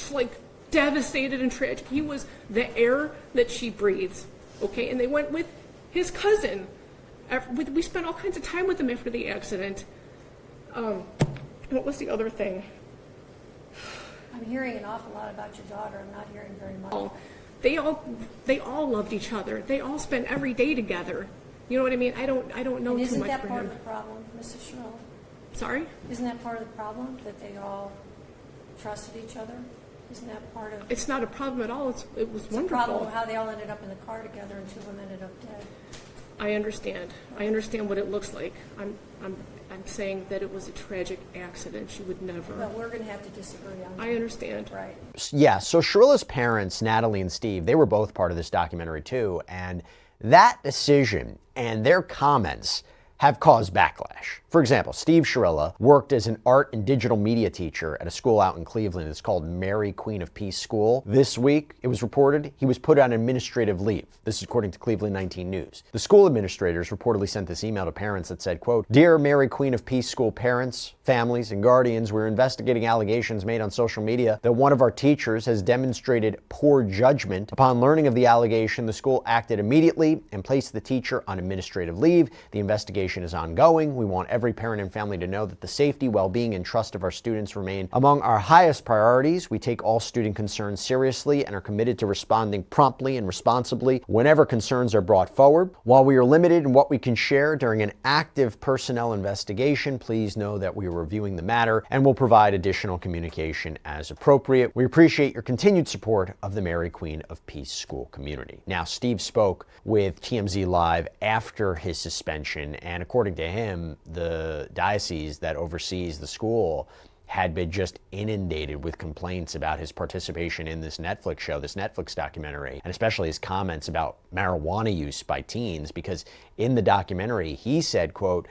like devastated and tragic. He was the air that she breathes. Okay, and they went with his cousin. We spent all kinds of time with him after the accident. What was the other thing? I'm hearing an awful lot about your daughter. I'm not hearing very much. They all loved each other. They all spent every day together. You know what I mean? I don't know too much for him. Isn't that part of the problem, Mrs. Schrill? Sorry? Isn't that part of the problem, that they all trusted each other? Isn't that part of... It's not a problem at all. It was wonderful. It's a problem how they all ended up in the car together and 2 of them ended up dead. I understand. I understand what it looks like. I'm saying that it was a tragic accident. She would never. Well, we're going to have to disagree on that. I understand. Right. Yeah, so Shrilla's parents, Natalie and Steve, they were both part of this documentary too, and that decision and their comments have caused backlash. For example, Steve Shirilla worked as an art and digital media teacher at a school out in Cleveland. It's called Mary Queen of Peace School. This week, it was reported he was put on administrative leave. This is according to Cleveland 19 News. The school administrators reportedly sent this email to parents that said, quote, "Dear Mary Queen of Peace School parents, families, and guardians, we're investigating allegations made on social media that one of our teachers has demonstrated poor judgment. Upon learning of the allegation, the school acted immediately and placed the teacher on administrative leave. The investigation is ongoing. We want every parent and family to know that the safety, well-being, and trust of our students remain among our highest priorities. We take all student concerns seriously and are committed to responding promptly and responsibly whenever concerns are brought forward. While we are limited in what we can share during an active personnel investigation, please know that we are reviewing the matter and will provide additional communication as appropriate. We appreciate your continued support of the Mary Queen of Peace School community." Now, Steve spoke with TMZ Live after his suspension, and according to him, the diocese that oversees the school had been just inundated with complaints about his participation in this Netflix show, this Netflix documentary, and especially his comments about marijuana use by teens, because in the documentary, he said, quote,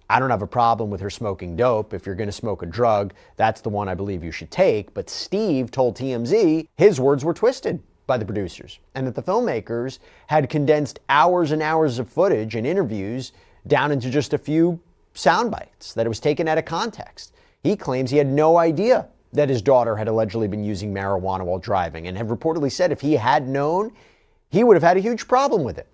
"I don't have a problem with her smoking dope. If you're going to smoke a drug, that's the one I believe you should take." But Steve told TMZ his words were twisted by the producers, and that the filmmakers had condensed hours and hours of footage and interviews down into just a few sound bites, that it was taken out of context. He claims he had no idea that his daughter had allegedly been using marijuana while driving, and have reportedly said if he had known, he would have had a huge problem with it.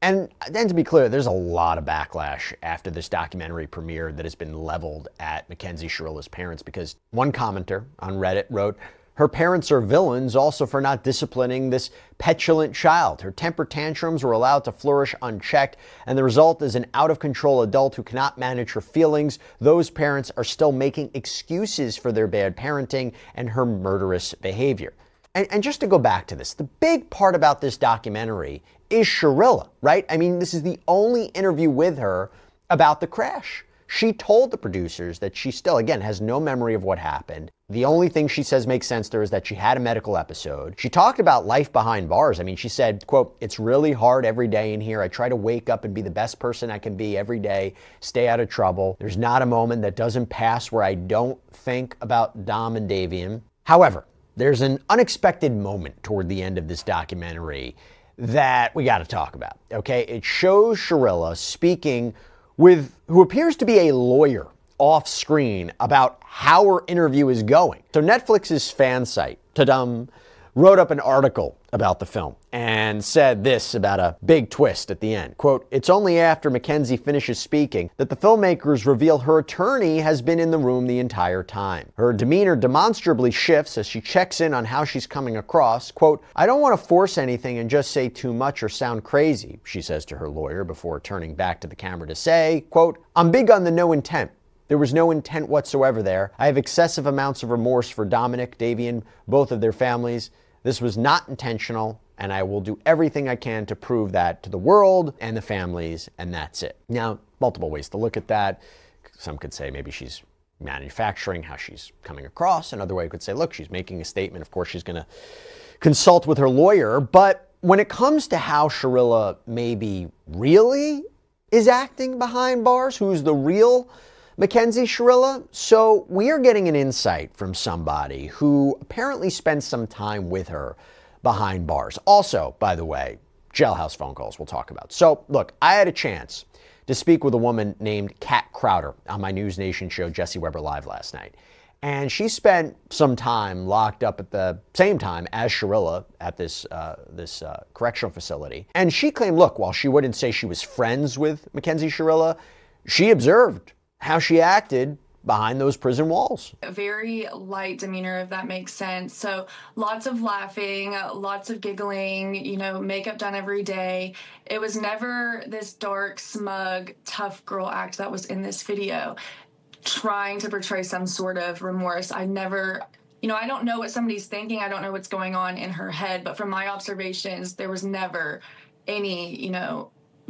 And then, to be clear, there's a lot of backlash after this documentary premiered that has been leveled at Mackenzie Shirilla's parents, because one commenter on Reddit wrote, "Her parents are villains also for not disciplining this petulant child. Her temper tantrums were allowed to flourish unchecked, and the result is an out-of-control adult who cannot manage her feelings. Those parents are still making excuses for their bad parenting and her murderous behavior." And just to go back to this, the big part about this documentary is Shirilla, right? I mean, this is the only interview with her about the crash. She told the producers that she still, again, has no memory of what happened. The only thing she says makes sense to her is that she had a medical episode. She talked about life behind bars. I mean, she said, quote, "It's really hard every day in here. I try to wake up and be the best person I can be every day, stay out of trouble. There's not a moment that doesn't pass where I don't think about Dom and Davian." However, there's an unexpected moment toward the end of this documentary that we got to talk about, okay? It shows Shirilla speaking with who appears to be a lawyer off screen about how her interview is going. So Netflix's fan site, ta-dum, wrote up an article about the film and said this about a big twist at the end. Quote, "It's only after Mackenzie finishes speaking that the filmmakers reveal her attorney has been in the room the entire time. Her demeanor demonstrably shifts as she checks in on how she's coming across. Quote, I don't want to force anything and just say too much or sound crazy," she says to her lawyer before turning back to the camera to say, quote, "I'm big on the no intent. There was no intent whatsoever there. I have excessive amounts of remorse for Dominic, Davian, both of their families. This was not intentional, and I will do everything I can to prove that to the world and the families, and that's it." Now, multiple ways to look at that. Some could say maybe she's manufacturing how she's coming across. Another way could say, look, she's making a statement. Of course, she's going to consult with her lawyer. But when it comes to how Shirilla maybe really is acting behind bars, who's the real Mackenzie Shirilla? So we are getting an insight from somebody who apparently spent some time with her behind bars. Also, by the way, jailhouse phone calls we'll talk about. So look, I had a chance to speak with a woman named Kat Crowder on my News Nation show, Jesse Weber Live, last night. And she spent some time locked up at the same time as Shirilla at this correctional facility. And she claimed, look, while she wouldn't say she was friends with Mackenzie Shirilla, she observed how she acted behind those prison walls. A very light demeanor, if that makes sense. So lots of laughing, lots of giggling, makeup done every day. It was never this dark, smug, tough girl act that was in this video, trying to portray some sort of remorse. I never, I don't know what somebody's thinking. I don't know what's going on in her head, but from my observations, there was never any,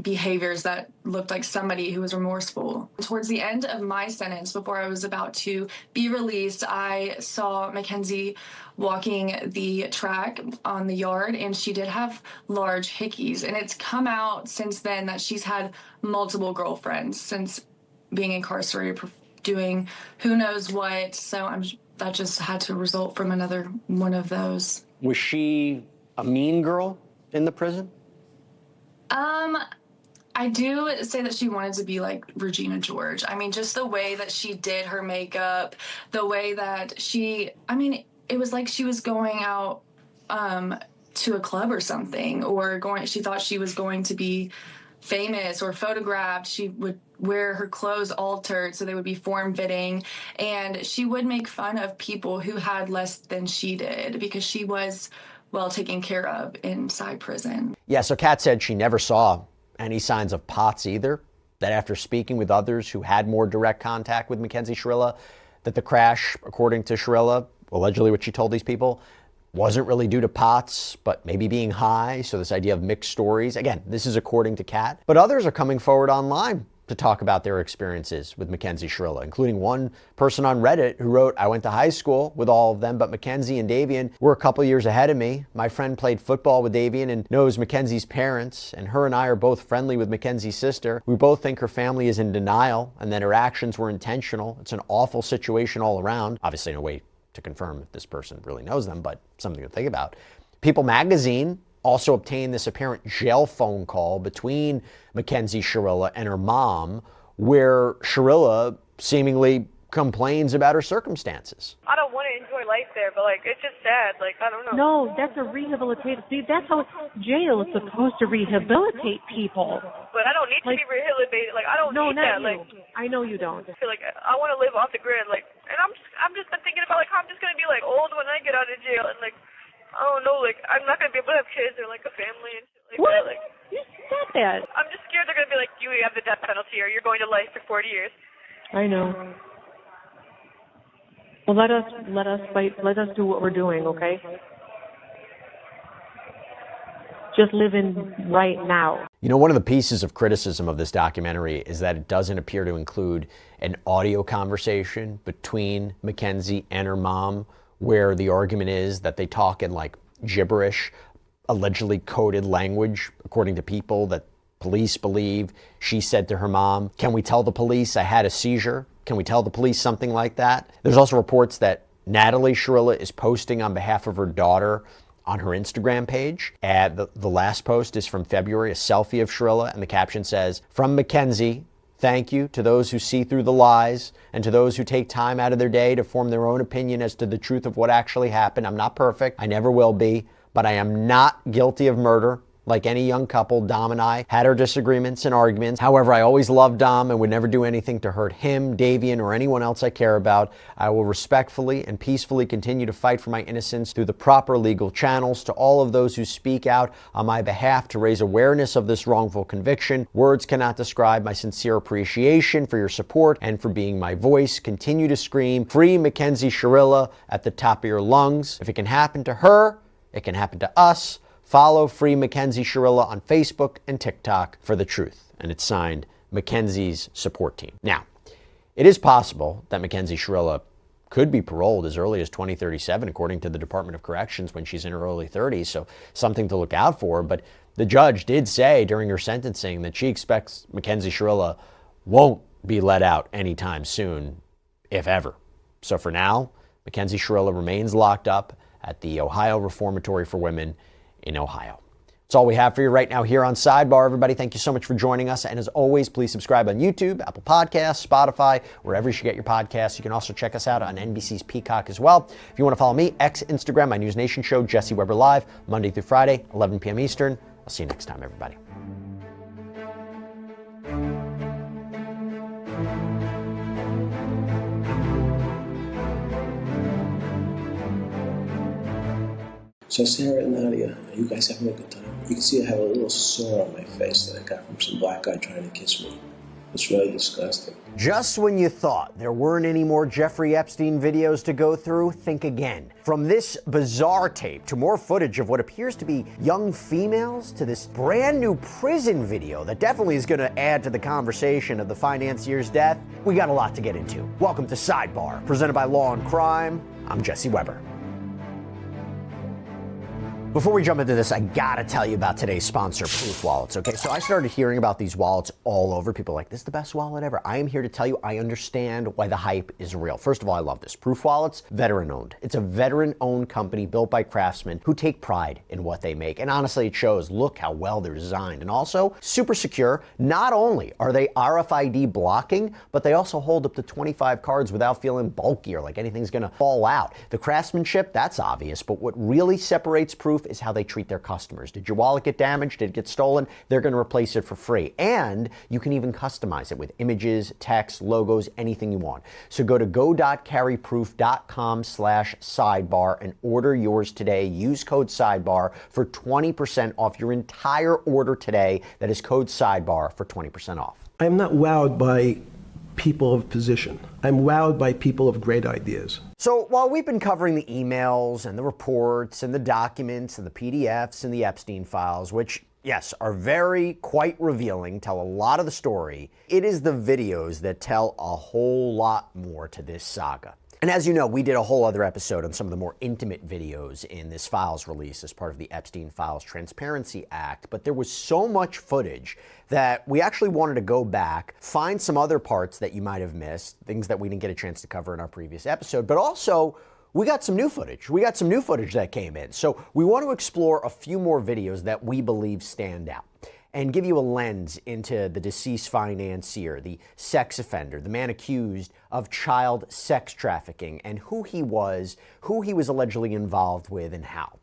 behaviors that looked like somebody who was remorseful. Towards the end of my sentence, before I was about to be released, I saw Mackenzie walking the track on the yard, and she did have large hickeys. And it's come out since then that she's had multiple girlfriends since being incarcerated, doing who knows what. So that just had to result from another one of those. Was she a mean girl in the prison? I do say that she wanted to be like Regina George. I mean, just the way that she did her makeup, the way that it was like she was going out to a club or something, or she thought she was going to be famous or photographed. She would wear her clothes altered so they would be form-fitting, and she would make fun of people who had less than she did because she was well taken care of inside prison. Yeah, so Kat said she never saw any signs of POTS either, that after speaking with others who had more direct contact with Mackenzie Shirilla, that the crash, according to Shirilla, allegedly what she told these people, wasn't really due to POTS, but maybe being high. So this idea of mixed stories. Again, this is according to Kat. But others are coming forward online to talk about their experiences with Mackenzie Shirilla, including one person on Reddit who wrote, "I went to high school with all of them, but Mackenzie and Davian were a couple years ahead of me. My friend played football with Davian and knows Mackenzie's parents, and her and I are both friendly with Mackenzie's sister. We both think her family is in denial and that her actions were intentional. It's an awful situation all around." Obviously, no way to confirm if this person really knows them, but something to think about. People magazine also obtained this apparent jail phone call between Mackenzie Shirilla and her mom, where Shirilla seemingly complains about her circumstances. I don't want to enjoy life there, but like it's just sad. Like I don't know. No, that's a rehabilitative. See, that's how jail is supposed to rehabilitate people. But I don't need to be rehabilitated. Like I don't need that. You. I know you don't. I feel like I want to live off the grid. Like, and I'm just been thinking about like how I'm just gonna be like old when I get out of jail, and like I don't know, like I'm not gonna be able to have kids or like a family and shit like what? that. Like, you stop that. I'm just scared they're gonna be like, you have the death penalty or you're going to life for 40 years. I know. Well, let us fight. Let us do what we're doing, okay? Just living right now. You know, one of the pieces of criticism of this documentary is that it doesn't appear to include an audio conversation between Mackenzie and her mom, where the argument is that they talk in like gibberish, allegedly coded language, according to people that police believe she said to her mom, "Can we tell the police I had a seizure? Can we tell the police something like that?" There's also reports that Natalie Shirilla is posting on behalf of her daughter on her Instagram page. The last post is from February, a selfie of Shirilla, and the caption says, "From Mackenzie, thank you to those who see through the lies and to those who take time out of their day to form their own opinion as to the truth of what actually happened. I'm not perfect. I never will be, but I am not guilty of murder. Like any young couple, Dom and I had our disagreements and arguments. However, I always loved Dom and would never do anything to hurt him, Davian, or anyone else I care about. I will respectfully and peacefully continue to fight for my innocence through the proper legal channels. To all of those who speak out on my behalf to raise awareness of this wrongful conviction, words cannot describe my sincere appreciation for your support and for being my voice. Continue to scream, 'Free Mackenzie Shirilla' at the top of your lungs. If it can happen to her, it can happen to us. Follow Free Mackenzie Shirilla on Facebook and TikTok for the truth." And it's signed Mackenzie's support team. Now, it is possible that Mackenzie Shirilla could be paroled as early as 2037, according to the Department of Corrections, when she's in her early 30s. So something to look out for. But the judge did say during her sentencing that she expects Mackenzie Shirilla won't be let out anytime soon, if ever. So for now, Mackenzie Shirilla remains locked up at the Ohio Reformatory for Women in Ohio. That's all we have for you right now here on Sidebar. Everybody, thank you so much for joining us. And as always, please subscribe on YouTube, Apple Podcasts, Spotify, wherever you should get your podcasts. You can also check us out on NBC's Peacock as well. If you want to follow me, X, Instagram, my News Nation show, Jesse Weber Live, Monday through Friday, 11 p.m. Eastern. I'll see you next time, everybody. So Sarah and Nadia, are you guys having a good time? You can see I have a little sore on my face that I got from some black guy trying to kiss me. It's really disgusting. Just when you thought there weren't any more Jeffrey Epstein videos to go through, think again. From this bizarre tape to more footage of what appears to be young females to this brand new prison video that definitely is going to add to the conversation of the financier's death, we got a lot to get into. Welcome to Sidebar, presented by Law and Crime. I'm Jesse Weber. Before we jump into this, I gotta tell you about today's sponsor, Proof Wallets, okay? So I started hearing about these wallets all over. People are like, this is the best wallet ever. I am here to tell you I understand why the hype is real. First of all, I love this. Proof Wallets, veteran-owned. It's a veteran-owned company built by craftsmen who take pride in what they make. And honestly, it shows. Look how well they're designed. And also, super secure. Not only are they RFID blocking, but they also hold up to 25 cards without feeling bulky or like anything's gonna fall out. The craftsmanship, that's obvious, but what really separates Proof is how they treat their customers. Did your wallet get damaged? Did it get stolen? They're going to replace it for free. And you can even customize it with images, text, logos, anything you want. So go to go.carryproof.com/sidebar and order yours today. Use code sidebar for 20% off your entire order today. That is code sidebar for 20% off. I'm not wowed by people of position. I'm wowed by people of great ideas. So while we've been covering the emails and the reports and the documents and the PDFs and the Epstein files, which, yes, are quite revealing, tell a lot of the story, it is the videos that tell a whole lot more to this saga. And as you know, we did a whole other episode on some of the more intimate videos in this files release as part of the Epstein Files Transparency Act, but there was so much footage that we actually wanted to go back, find some other parts that you might have missed, things that we didn't get a chance to cover in our previous episode, but also we got some new footage. We got some new footage that came in. So we want to explore a few more videos that we believe stand out and give you a lens into the deceased financier, the sex offender, the man accused of child sex trafficking, and who he was allegedly involved with, and how.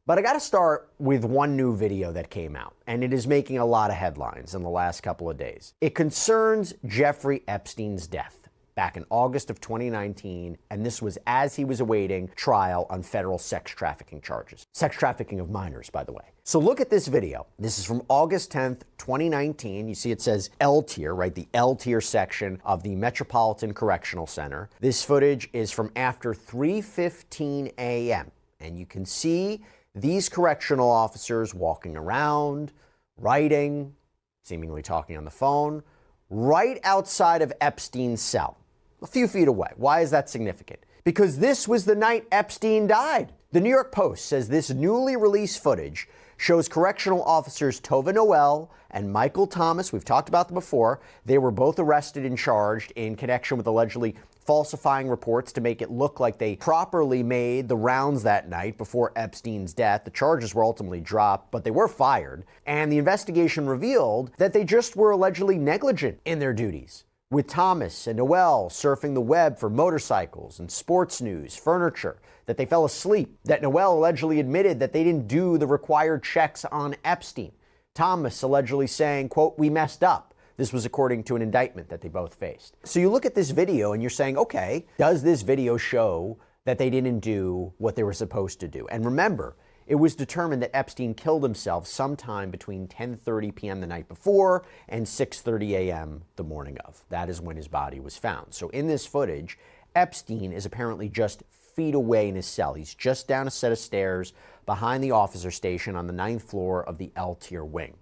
But I gotta start with one new video that came out, and it is making a lot of headlines in the last couple of days. It concerns Jeffrey Epstein's death back in August of 2019, and this was as he was awaiting trial on federal sex trafficking charges. Sex trafficking of minors, by the way. So look at this video. This is from August 10th, 2019. You see it says L tier, right? The L tier section of the Metropolitan Correctional Center. This footage is from after 3:15 a.m. And you can see these correctional officers walking around, writing, seemingly talking on the phone, right outside of Epstein's cell, a few feet away. Why is that significant? Because this was the night Epstein died. The New York Post says this newly released footage shows correctional officers Tova Noel and Michael Thomas. We've talked about them before. They were both arrested and charged in connection with allegedly falsifying reports to make it look like they properly made the rounds that night before Epstein's death. The charges were ultimately dropped, but they were fired. And the investigation revealed that they just were allegedly negligent in their duties, with Thomas and Noel surfing the web for motorcycles and sports news, furniture, that they fell asleep, that Noel allegedly admitted that they didn't do the required checks on Epstein. Thomas allegedly saying, quote, "We messed up." This was according to an indictment that they both faced. So you look at this video and you're saying, okay, does this video show that they didn't do what they were supposed to do? And remember, it was determined that Epstein killed himself sometime between 10:30 p.m. the night before and 6:30 a.m. the morning of. That is when his body was found. So in this footage, Epstein is apparently just feet away in his cell. He's just down a set of stairs behind the officer station on the 9th floor of the L tier wing.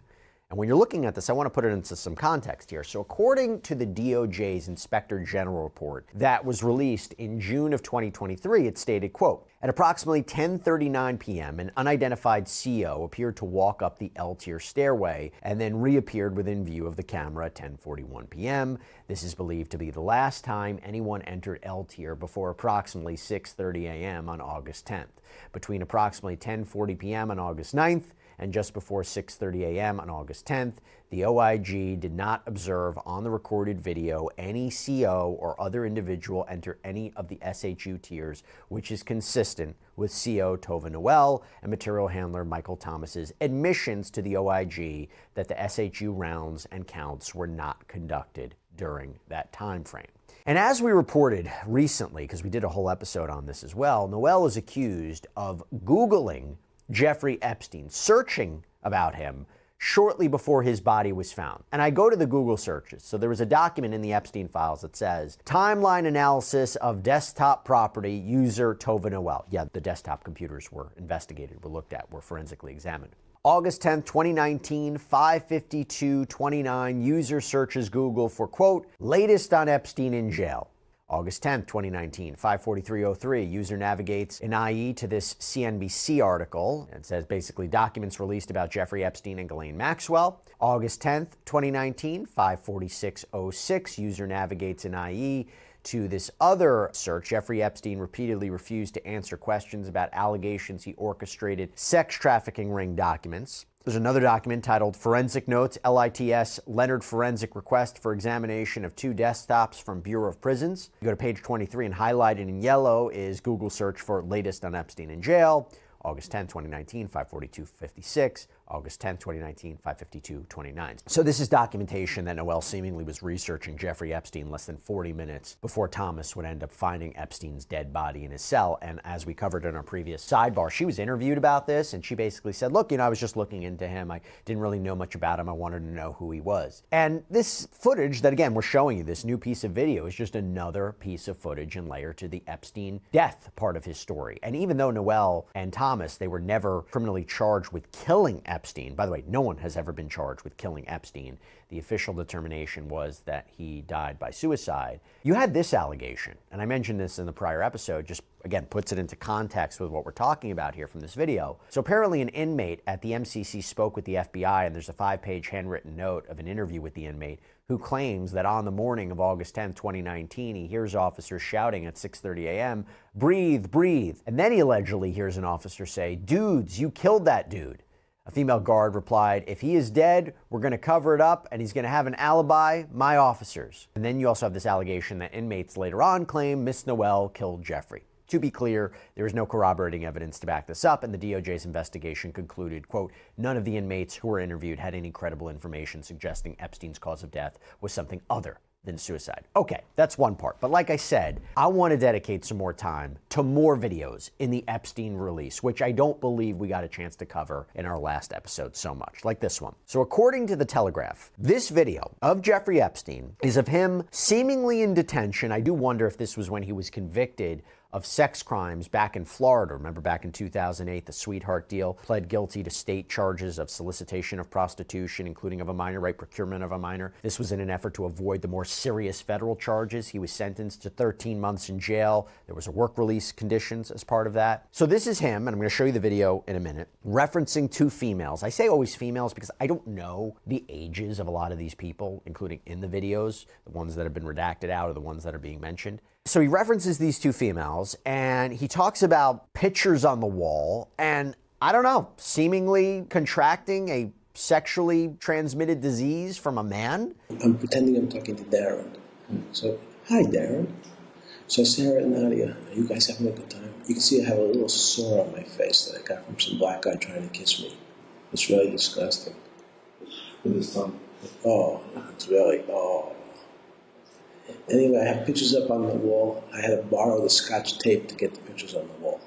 And when you're looking at this, I want to put it into some context here. So according to the DOJ's Inspector General report that was released in June of 2023, it stated, quote, "At approximately 10:39 p.m., an unidentified CO appeared to walk up the L tier stairway and then reappeared within view of the camera at 10:41 p.m. This is believed to be the last time anyone entered L tier before approximately 6:30 a.m. on August 10th. Between approximately 10:40 p.m. on August 9th and just before 6:30 a.m. on August 10th, the OIG did not observe on the recorded video any CO or other individual enter any of the SHU tiers, which is consistent with CO Tova Noel and material handler Michael Thomas's admissions to the OIG that the SHU rounds and counts were not conducted during that time frame. And as we reported recently, because we did a whole episode on this as well, Noel is accused of Googling Jeffrey Epstein, searching about him shortly before his body was found. And I go to the Google searches. So there was a document in the Epstein files that says, timeline analysis of desktop property, user Tova Noel. Yeah, the desktop computers were investigated, were looked at, were forensically examined. August 10th, 2019, 5:52:29, user searches Google for, quote, latest on Epstein in jail. August 10th, 2019, 5:43:03, user navigates in IE to this CNBC article. It says basically documents released about Jeffrey Epstein and Ghislaine Maxwell. August 10th, 2019, 5:46:06, user navigates in IE to this other search. Jeffrey Epstein repeatedly refused to answer questions about allegations he orchestrated sex trafficking ring documents. There's another document titled Forensic Notes, LITS, Leonard Forensic Request for Examination of 2 Desktops from Bureau of Prisons. You go to page 23 and highlighted in yellow is Google search for latest on Epstein in jail. August 10, 2019, 5:42:56. August 10, 2019, 5:52:29. So this is documentation that Noel seemingly was researching Jeffrey Epstein less than 40 minutes before Thomas would end up finding Epstein's dead body in his cell. And as we covered in our previous sidebar, she was interviewed about this, and she basically said, look, I was just looking into him. I didn't really know much about him. I wanted to know who he was. And this footage that, again, we're showing you, this new piece of video, is just another piece of footage and layer to the Epstein death part of his story. And even though Noel and Thomas, they were never criminally charged with killing Epstein. By the way, no one has ever been charged with killing Epstein. The official determination was that he died by suicide. You had this allegation, and I mentioned this in the prior episode, just again puts it into context with what we're talking about here from this video. So apparently an inmate at the MCC spoke with the FBI, and there's a 5-page handwritten note of an interview with the inmate who claims that on the morning of August 10, 2019, he hears officers shouting at 6:30 a.m., breathe, breathe. And then he allegedly hears an officer say, dudes, you killed that dude. A female guard replied, if he is dead, we're going to cover it up and he's going to have an alibi, my officers. And then you also have this allegation that inmates later on claim Miss Noel killed Jeffrey. To be clear, there is no corroborating evidence to back this up, and the DOJ's investigation concluded, quote, none of the inmates who were interviewed had any credible information suggesting Epstein's cause of death was something other than suicide. Okay, that's one part. But like I said, I want to dedicate some more time to more videos in the Epstein release, which I don't believe we got a chance to cover in our last episode so much, like this one. So according to the Telegraph, this video of Jeffrey Epstein is of him seemingly in detention. I do wonder if this was when he was convicted of sex crimes back in Florida. Remember back in 2008, the Sweetheart deal, pled guilty to state charges of solicitation of prostitution, including of a minor, right, procurement of a minor. This was in an effort to avoid the more serious federal charges. He was sentenced to 13 months in jail. There was a work release conditions as part of that. So this is him, and I'm going to show you the video in a minute, referencing 2 females. I say always females because I don't know the ages of a lot of these people, including in the videos, the ones that have been redacted out or the ones that are being mentioned. So he references these 2 females, and he talks about pictures on the wall, and I don't know, seemingly contracting a sexually transmitted disease from a man. I'm pretending I'm talking to Darren. So, hi Darren. So Sarah and Nadia, are you guys having a good time? You can see I have a little sore on my face that I got from some black guy trying to kiss me. It's really disgusting. With his tongue? Oh, it's really, oh. Anyway, I have pictures up on the wall. I had to borrow the Scotch tape to get the pictures on the wall.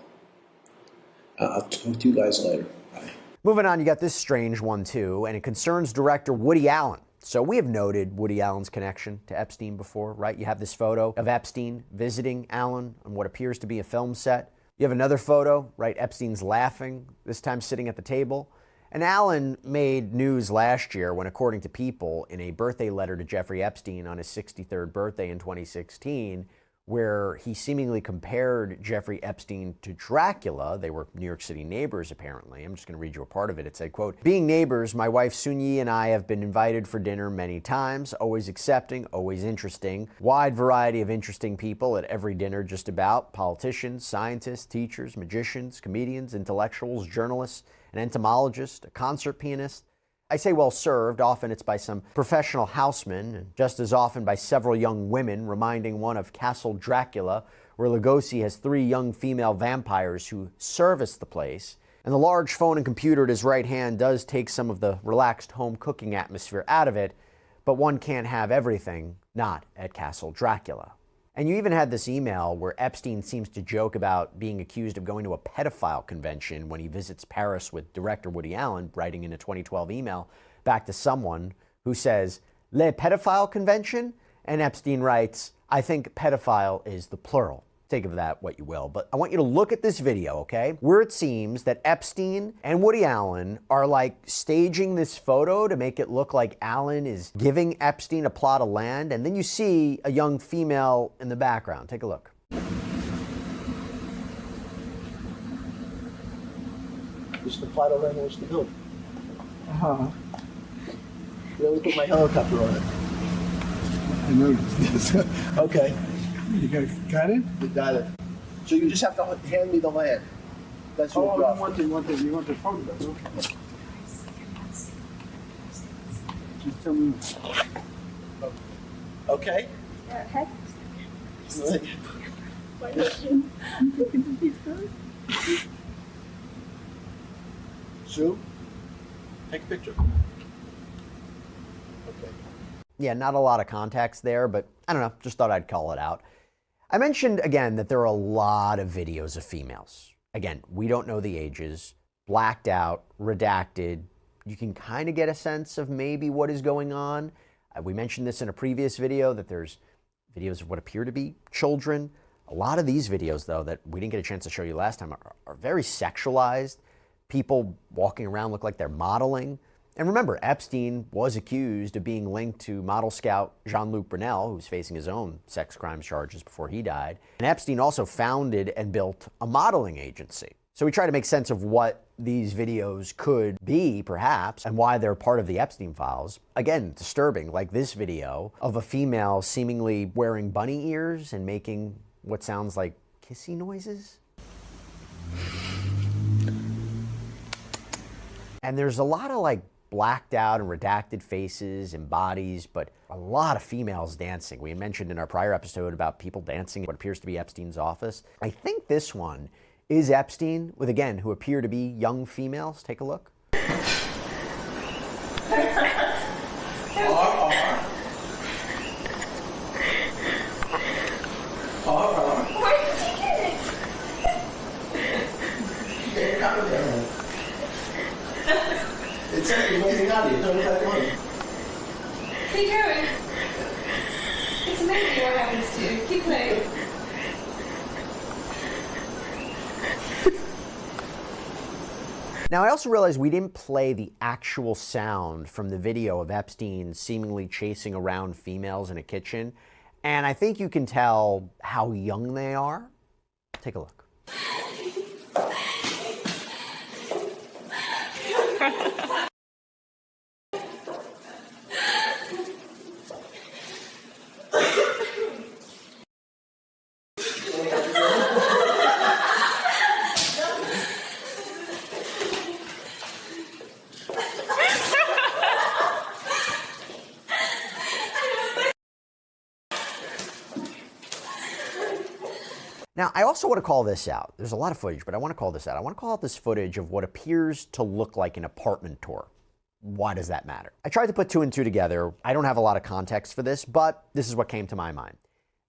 I'll talk to you guys later. Bye. Moving on, you got this strange one too, and it concerns director Woody Allen. So we have noted Woody Allen's connection to Epstein before, right? You have this photo of Epstein visiting Allen on what appears to be a film set. You have another photo, right? Epstein's laughing, this time sitting at the table. And Allen made news last year when, according to People, in a birthday letter to Jeffrey Epstein on his 63rd birthday in 2016, where he seemingly compared Jeffrey Epstein to Dracula. They were New York City neighbors, apparently. I'm just going to read you a part of it. It said, quote, being neighbors, my wife Sunyi and I have been invited for dinner many times, always accepting, always interesting. Wide variety of interesting people at every dinner just about. Politicians, scientists, teachers, magicians, comedians, intellectuals, journalists, an entomologist, a concert pianist. I say well served, often it's by some professional houseman, and just as often by several young women, reminding one of Castle Dracula, where Lugosi has 3 young female vampires who service the place. And the large phone and computer at his right hand does take some of the relaxed home cooking atmosphere out of it, but one can't have everything, not at Castle Dracula. And you even had this email where Epstein seems to joke about being accused of going to a pedophile convention when he visits Paris with director Woody Allen, writing in a 2012 email back to someone who says, "Le pedophile convention?" And Epstein writes, "I think pedophile is the plural." Take of that what you will, but I want you to look at this video, okay? Where it seems that Epstein and Woody Allen are like staging this photo to make it look like Allen is giving Epstein a plot of land, and then you see a young female in the background. Take a look. This is the plot of land was to build. Really put my helicopter on it. I noticed this. Okay. You got it? You got it. So you just have to hand me the land. That's your job. You want the photograph, okay? Just tell me. Okay? Okay. Sue, take a picture. Okay. Yeah, not a lot of context there, but I don't know, just thought I'd call it out. I mentioned again that there are a lot of videos of females. Again, we don't know the ages, blacked out, redacted. You can kind of get a sense of maybe what is going on. We mentioned this in a previous video that there's videos of what appear to be children. A lot of these videos, though, that we didn't get a chance to show you last time are very sexualized. People walking around look like they're modeling. And remember, Epstein was accused of being linked to model scout Jean-Luc Brunel, who's facing his own sex crimes charges before he died. And Epstein also founded and built a modeling agency. So we try to make sense of what these videos could be, perhaps, and why they're part of the Epstein files. Again, disturbing, like this video of a female seemingly wearing bunny ears and making what sounds like kissy noises. And there's a lot of like blacked out and redacted faces and bodies, but a lot of females dancing. We mentioned in our prior episode about people dancing in what appears to be Epstein's office. I think this one is Epstein with, again, who appear to be young females. Take a look. It's amazing out here. Don't look like money. Keep going. It's amazing what happens to you. Keep playing. Now, I also realized we didn't play the actual sound from the video of Epstein seemingly chasing around females in a kitchen. And I think you can tell how young they are. Take a look. Now, I also want to call this out. There's a lot of footage, but I want to call this out. I want to call out this footage of what appears to look like an apartment tour. Why does that matter? I tried to put two and two together. I don't have a lot of context for this, but this is what came to my mind.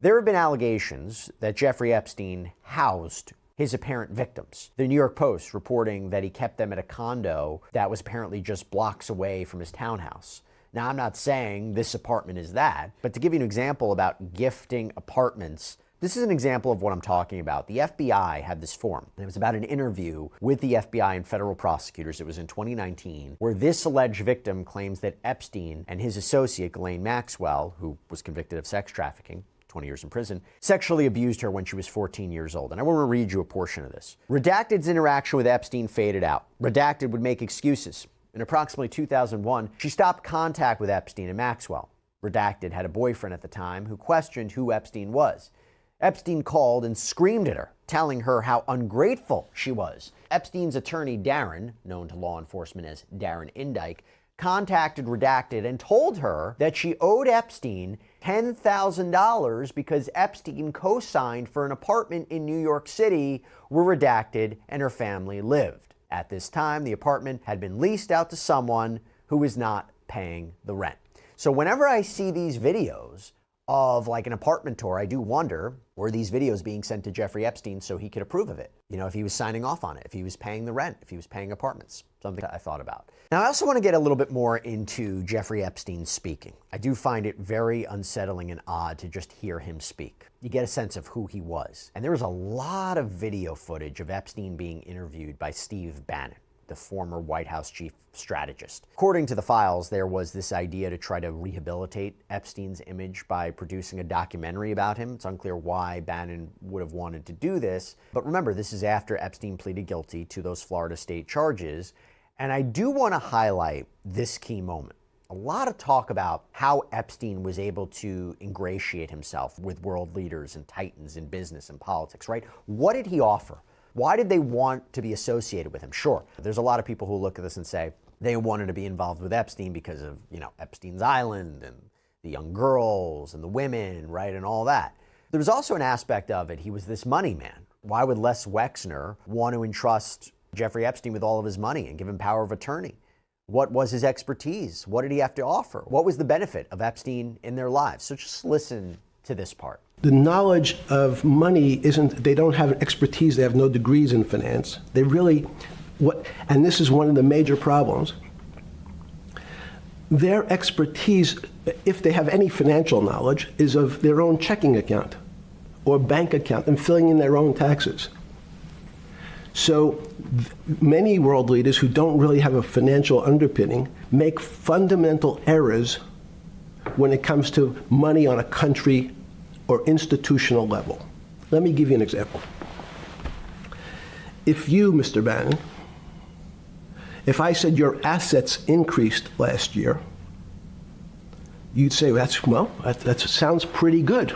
There have been allegations that Jeffrey Epstein housed his apparent victims. The New York Post reporting that he kept them at a condo that was apparently just blocks away from his townhouse. Now, I'm not saying this apartment is that, but to give you an example about gifting apartments, this is an example of what I'm talking about. The FBI had this form. It was about an interview with the FBI and federal prosecutors. It was in 2019, where this alleged victim claims that Epstein and his associate, Ghislaine Maxwell, who was convicted of sex trafficking, 20 years in prison, sexually abused her when she was 14 years old. And I want to read you a portion of this. Redacted's interaction with Epstein faded out. Redacted would make excuses. In approximately 2001, she stopped contact with Epstein and Maxwell. Redacted had a boyfriend at the time who questioned who Epstein was. Epstein called and screamed at her, telling her how ungrateful she was. Epstein's attorney, Darren, known to law enforcement as Darren Indike, contacted Redacted and told her that she owed Epstein $10,000 because Epstein co-signed for an apartment in New York City where Redacted and her family lived. At this time, the apartment had been leased out to someone who was not paying the rent. So whenever I see these videos of like an apartment tour, I do wonder, were these videos being sent to Jeffrey Epstein so he could approve of it? You know, if he was signing off on it, if he was paying the rent, if he was paying apartments, something I thought about. Now, I also want to get a little bit more into Jeffrey Epstein speaking. I do find it very unsettling and odd to just hear him speak. You get a sense of who he was. And there was a lot of video footage of Epstein being interviewed by Steve Bannon, the former White House chief strategist. According to the files, there was this idea to try to rehabilitate Epstein's image by producing a documentary about him. It's unclear why Bannon would have wanted to do this. But remember, this is after Epstein pleaded guilty to those Florida state charges. And I do want to highlight this key moment. A lot of talk about how Epstein was able to ingratiate himself with world leaders and titans in business and politics, right? What did he offer? Why did they want to be associated with him? Sure, there's a lot of people who look at this and say they wanted to be involved with Epstein because of, you know, Epstein's Island and the young girls and the women, right, and all that. There was also an aspect of it, he was this money man. Why would Les Wexner want to entrust Jeffrey Epstein with all of his money and give him power of attorney? What was his expertise? What did he have to offer? What was the benefit of Epstein in their lives? So just listen to this part. The knowledge of money isn't, they don't have an expertise, they have no degrees in finance. They really, and this is one of the major problems. Their expertise, if they have any financial knowledge, is of their own checking account or bank account and filling in their own taxes. So many world leaders who don't really have a financial underpinning make fundamental errors when it comes to money on a country or institutional level. Let me give you an example. If you, Mr. Bannon, if I said your assets increased last year, you'd say, that sounds pretty good.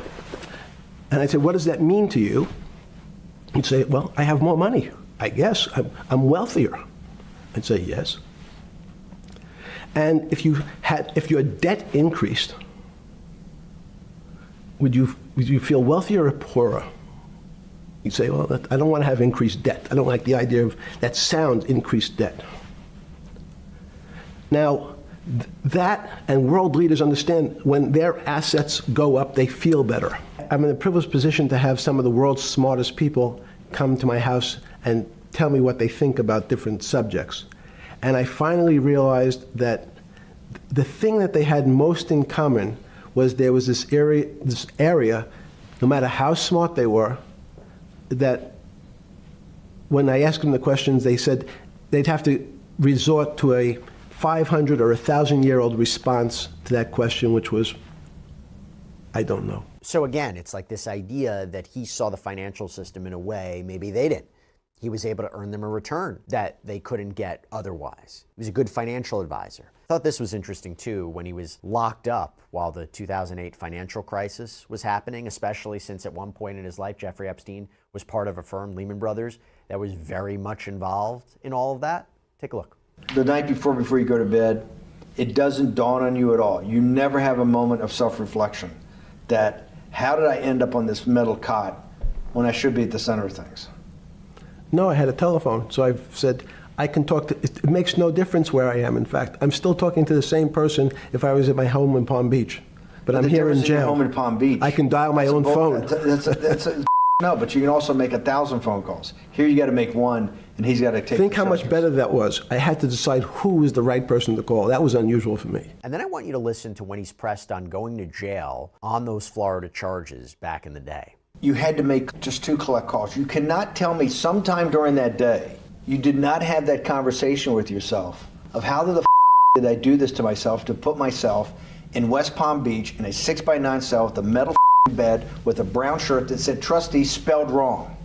And I'd say, what does that mean to you? You'd say, well, I have more money. I guess I'm wealthier. I'd say, yes. And if your debt increased, would you feel wealthier or poorer? You'd say, well, I don't want to have increased debt. I don't like the idea of that sound, increased debt. Now, that and world leaders understand when their assets go up, they feel better. I'm in a privileged position to have some of the world's smartest people come to my house and tell me what they think about different subjects. And I finally realized that the thing that they had most in common was there was this area, no matter how smart they were, that when I asked them the questions, they said they'd have to resort to a 500 or 1,000-year-old response to that question, which was, I don't know. So again, it's like this idea that he saw the financial system in a way maybe they didn't. He was able to earn them a return that they couldn't get otherwise. He was a good financial advisor. I thought this was interesting too when he was locked up while the 2008 financial crisis was happening, especially since at one point in his life, Jeffrey Epstein was part of a firm, Lehman Brothers, that was very much involved in all of that. Take a look. The night before you go to bed, it doesn't dawn on you at all. You never have a moment of self-reflection that, how did I end up on this metal cot when I should be at the center of things? No, I had a telephone, so I've said, I can talk to, it makes no difference where I am, in fact. I'm still talking to the same person if I was at my home in Palm Beach. But I'm here in jail. Home in Palm Beach. I can dial my own phone. No, but you can also make 1,000 phone calls. Here you got to make one, and he's got to take. Think how much better that was. I had to decide who was the right person to call. That was unusual for me. And then I want you to listen to when he's pressed on going to jail on those Florida charges back in the day. You had to make just 2 collect calls. You cannot tell me sometime during that day you did not have that conversation with yourself of how did I do this to myself to put myself in West Palm Beach in a 6x9 cell with a metal bed with a brown shirt that said trustee spelled wrong.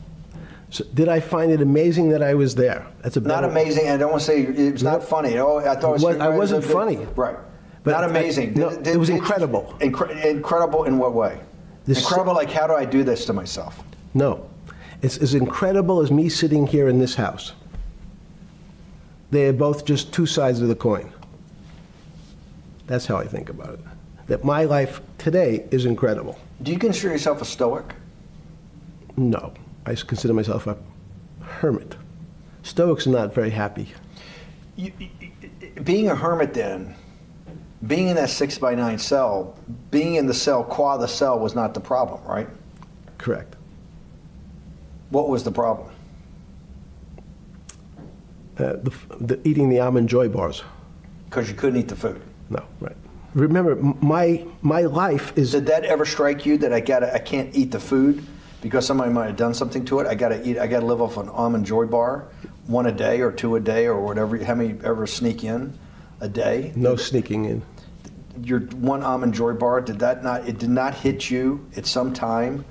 So did I find it amazing that I was there? That's a not amazing. I don't want to say it was not funny. Oh, I thought I wasn't funny. Right. But not amazing. It was incredible. Incredible in what way? Incredible, like how do I do this to myself? No. It's as incredible as me sitting here in this house. They are both just 2 sides of the coin. That's how I think about it. That my life today is incredible. Do you consider yourself a stoic? No. I consider myself a hermit. Stoics are not very happy. Being a hermit then, being in that 6x9 cell, being in the cell qua the cell was not the problem, right? Correct. What was the problem? The eating the almond joy bars. Because you couldn't eat the food. No, right. Remember, my life is. Did that ever strike you that I can't eat the food because somebody might have done something to it? I gotta live off an almond joy bar, 1 a day or 2 a day or whatever. How many ever sneak in a day? No sneaking in. Your 1 almond joy bar, it did not hit you at some time?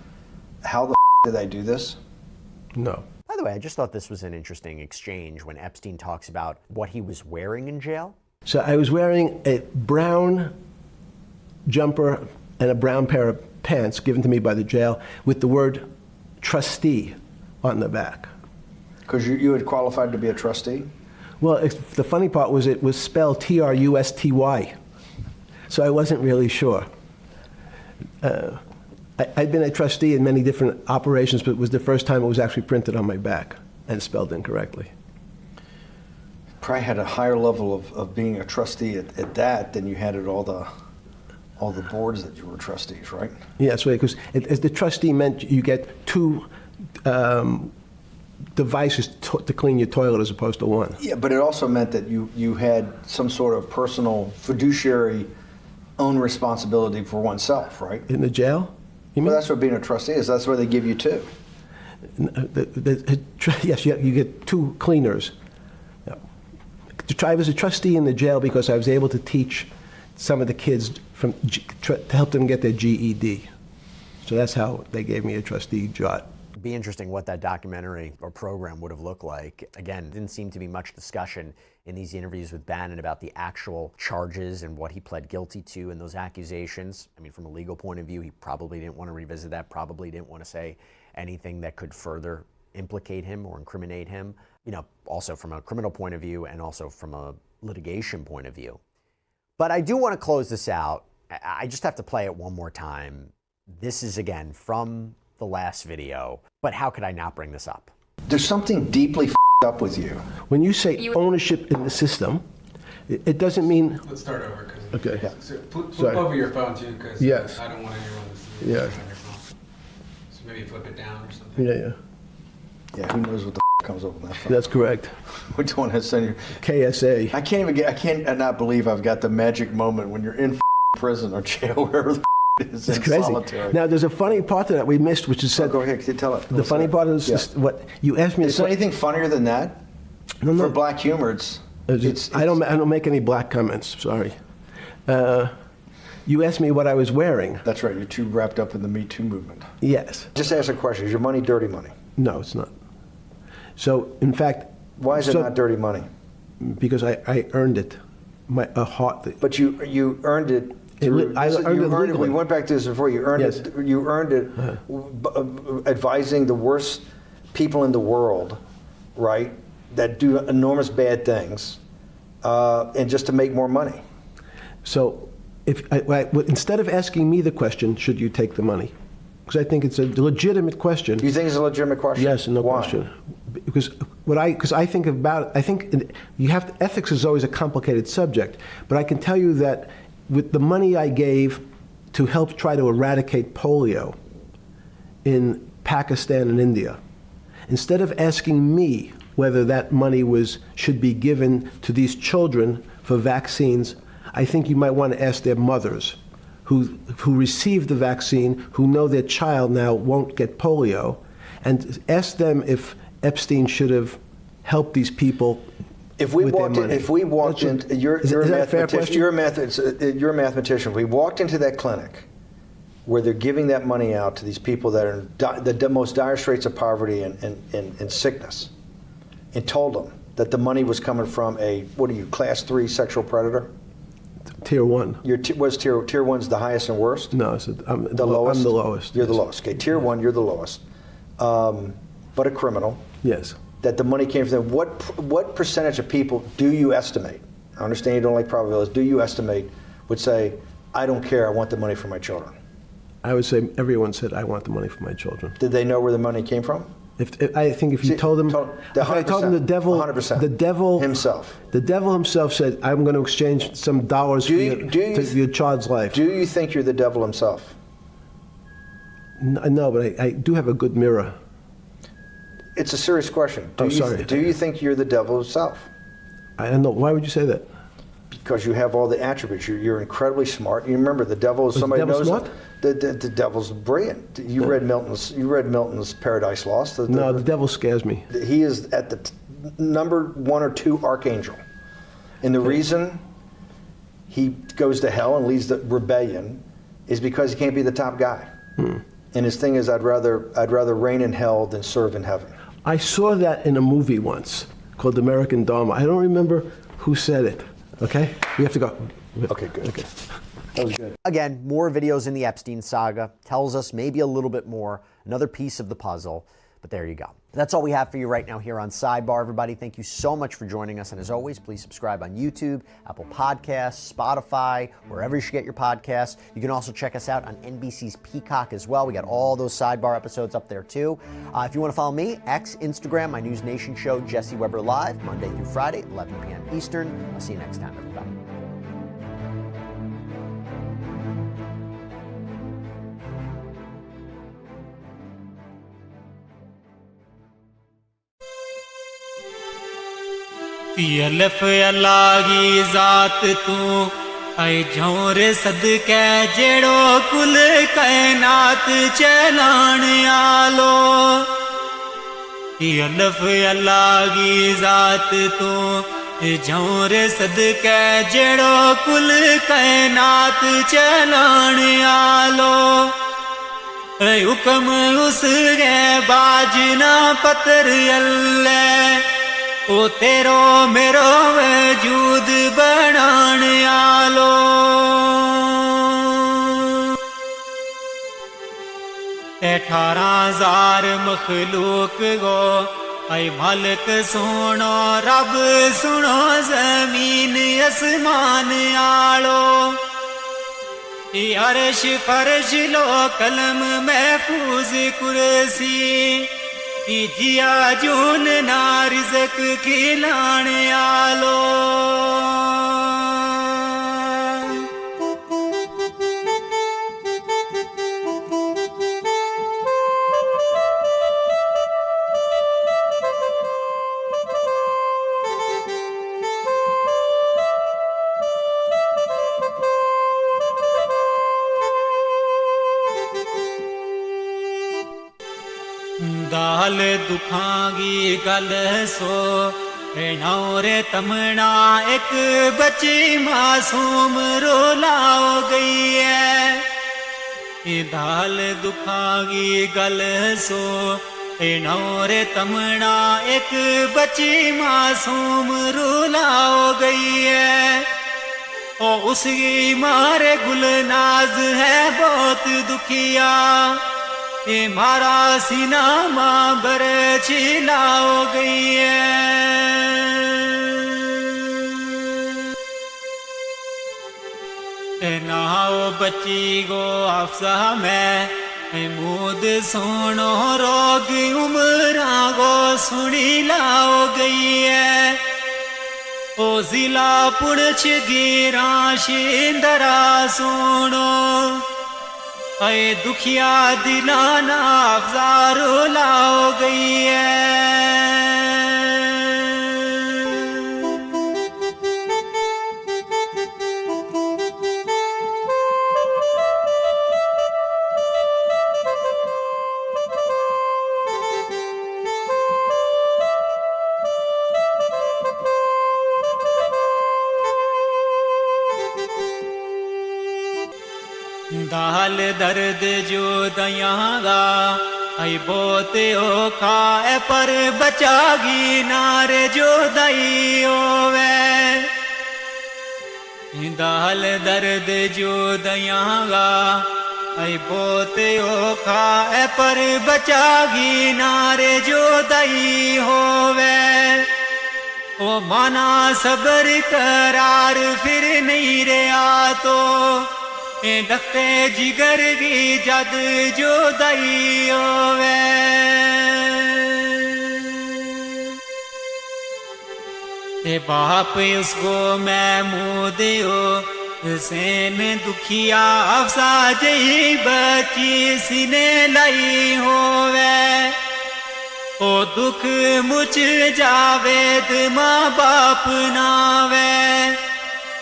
How the did I do this? No. By the way, I just thought this was an interesting exchange when Epstein talks about what he was wearing in jail. So I was wearing a brown jumper and a brown pair of pants given to me by the jail with the word trustee on the back. Because you had qualified to be a trustee? Well, the funny part was it was spelled Trusty. So I wasn't really sure. I'd been a trustee in many different operations, but it was the first time it was actually printed on my back and spelled incorrectly. Probably had a higher level of being a trustee at that than you had at all the boards that you were trustees, right? Yeah, that's right, because as the trustee meant you get 2 devices to clean your toilet as opposed to 1. Yeah, but it also meant that you had some sort of personal fiduciary own responsibility for oneself, right? In the jail? Well, that's what being a trustee is. That's where they give you 2. Yes, you get 2 cleaners. I was a trustee in the jail because I was able to teach some of the kids to help them get their GED. So that's how they gave me a trustee job. It'd be interesting what that documentary or program would have looked like. Again, didn't seem to be much discussion in these interviews with Bannon about the actual charges and what he pled guilty to and those accusations. I mean, from a legal point of view, he probably didn't want to revisit that, probably didn't want to say anything that could further implicate him or incriminate him. You know, also from a criminal point of view and also from a litigation point of view. But I do want to close this out. I just have to play it one more time. This is, again, from the last video. But how could I not bring this up? There's something deeply up with you. When you say ownership in the system, it doesn't mean... Let's start over. Okay. Yeah. So flip over your phone, too, because yes. I don't want anyone to see yes. on your phone. So maybe flip it down or something. Yeah. Yeah, who knows what the comes up with that phone. That's correct. Which one has sent you? KSA. I can't not believe I've got the magic moment when you're in prison or jail, wherever the is. It's in crazy. Solitary. Now, there's a funny part to that we missed, which is said. Go ahead, tell it. The funny part is just what you asked me. Is there anything funnier than that? No. For black humor, I don't make any black comments. Sorry. You asked me what I was wearing. That's right. You're too wrapped up in the Me Too movement. Yes. Just ask a question. Is your money dirty money? No, it's not. So, in fact... Why is it not dirty money? Because I earned it. A heart... But you earned it... I earned it legally. We went back to this before. You earned it. You earned it advising the worst people in the world, right, that do enormous bad things, and just to make more money. So, instead of asking me the question, should you take the money? Because I think it's a legitimate question. You think it's a legitimate question? Yes, no Why? question. Because I think about it, I think ethics is always a complicated subject, but I can tell you that with the money I gave to help try to eradicate polio in Pakistan and India, instead of asking me whether that money should be given to these children for vaccines, I think you might want to ask their mothers who received the vaccine, who know their child now won't get polio, and ask them if Epstein should have helped these people. If we walked in, you're a mathematician. We walked into that clinic where they're giving that money out to these people that are in the most dire straits of poverty and sickness, and told them that the money was coming from class 3 sexual predator? Tier 1. Was tier 1's the highest and worst? No, I'm the lowest. I'm the lowest. You're the lowest. Okay, tier 1, you're the lowest. But a criminal. Yes. That the money came from them. What percentage of people do you estimate? I understand you don't like probabilities. Do you estimate would say, I don't care, I want the money for my children? I would say everyone said, I want the money for my children. Did they know where the money came from? I think if you told him, if I told him the devil, 100%. the devil himself said, "I'm going to exchange some dollars for your child's life." Do you think you're the devil himself? No, but I do have a good mirror. It's a serious question. Sorry. Do you think you're the devil himself? I don't know. Why would you say that? Because you have all the attributes. You're incredibly smart. You remember the devil is somebody knows. Smart? The devil's brilliant. You read Milton's Paradise Lost. No, the devil scares me. He is at the number 1 or 2 archangel, and the reason he goes to hell and leads the rebellion is because he can't be the top guy. And his thing is, I'd rather reign in hell than serve in heaven. I saw that in a movie once called American Dharma. I don't remember who said it. Okay, we have to go. Okay, good. Okay. That was good. Again, more videos in the Epstein saga. Tells us maybe a little bit more, another piece of the puzzle. But there you go. That's all we have for you right now here on Sidebar, everybody. Thank you so much for joining us. And as always, please subscribe on YouTube, Apple Podcasts, Spotify, wherever you should get your podcasts. You can also check us out on NBC's Peacock as well. We got all those Sidebar episodes up there too. If you want to follow me, X, Instagram, my News Nation show, Jesse Weber Live, Monday through Friday, 11 p.m. Eastern. I'll see you next time, everybody. अल्लाह अल्लाह की जात तू ऐ झोरे सदके जेड़ो कुल कायनात चलाण आलो अल्लाह अल्लाह की जात तू झोरे सदके जेड़ो कुल कायनात चलाण आलो हुक्म उस गए बाजना पतर अल्लाह ओ तेरो मेरो वजूद बनाण आलो 18,000 मखलूक गो ऐ मालिक सुनो रब सुनो जमीन आसमान आलो अर्श फर्श लो कलम महफूज कुर्सी जिया जून ना रिज़क खिलाण आलो दाल दुखांगी गल सो नौरे तमना एक बच्ची मासूम रोलाओ गई है दाल दुखांगी गल सो नौरे तमना एक बच्ची मासूम रोलाओ गई है ओ उसकी मारे गुलनाज है बहुत दुखिया ये मारा सीना माँ बर छिलाओ गई है नाओ बच्ची गो अफसा में मूद सोनो रोग उमरा गो सुनी लाओ गई है ओ जिला पुणछ गिरा शिंदरा सोनो ऐ दुखिया दिलाना अफजारो लाओ गई है दाल दर्द जो दयागा ऐ बोते ओ खाए पर बचागी नारे जो दई ओवे दाल दर्द जो दयागा ऐ बोते ओ खाए पर बचागी नारे जो दई होवे ओ माना सबर करार फिर नहीं रहा तो दख्ते जिगर की जद जो दई होवे ते बाप उसको मैं मुँह दियो हुसैन दुखिया अफसा जही बची सीने लाई होवे ओ दुख मुझ जावेद माँ बाप नावे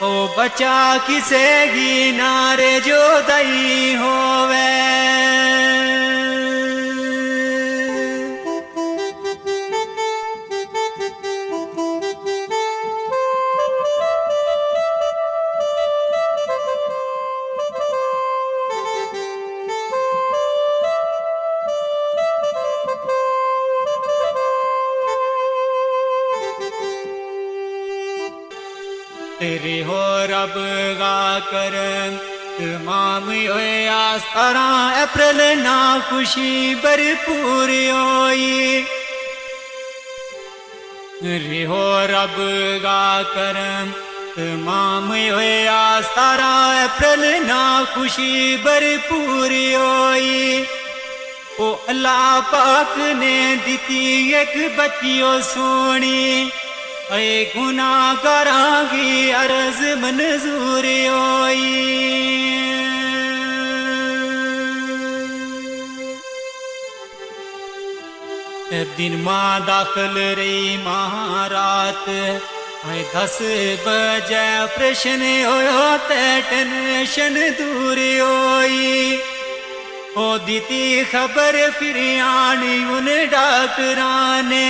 ओ बचा किसे गी नारे जो दई होवे तेरे हो रब गा करम तमाम होए आस्तारा अप्रैल ना खुशी भरपूर होई रे हो रब गा करम तमाम होए आस्तारा अप्रैल ना खुशी भरपूर होई ओ अल्लाह पाक ने दिती एक बच्चियो सोनी ऐ गुनाहगारां की अर्ज मंजूर होई दिन मां दाखिल रही महारात ऐ 10 बजे ऑपरेशन होयो ते टेंशन दूर होई ओ दीती खबर फिर आनी उन डॉक्टरां ने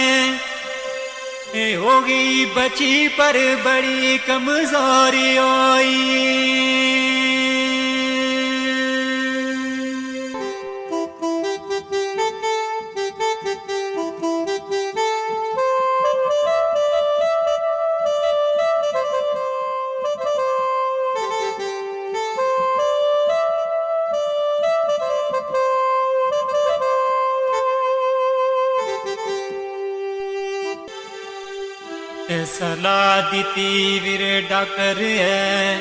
होगी बची पर बड़ी कमजोरी होई सलाह दीती वीर डॉक्टर है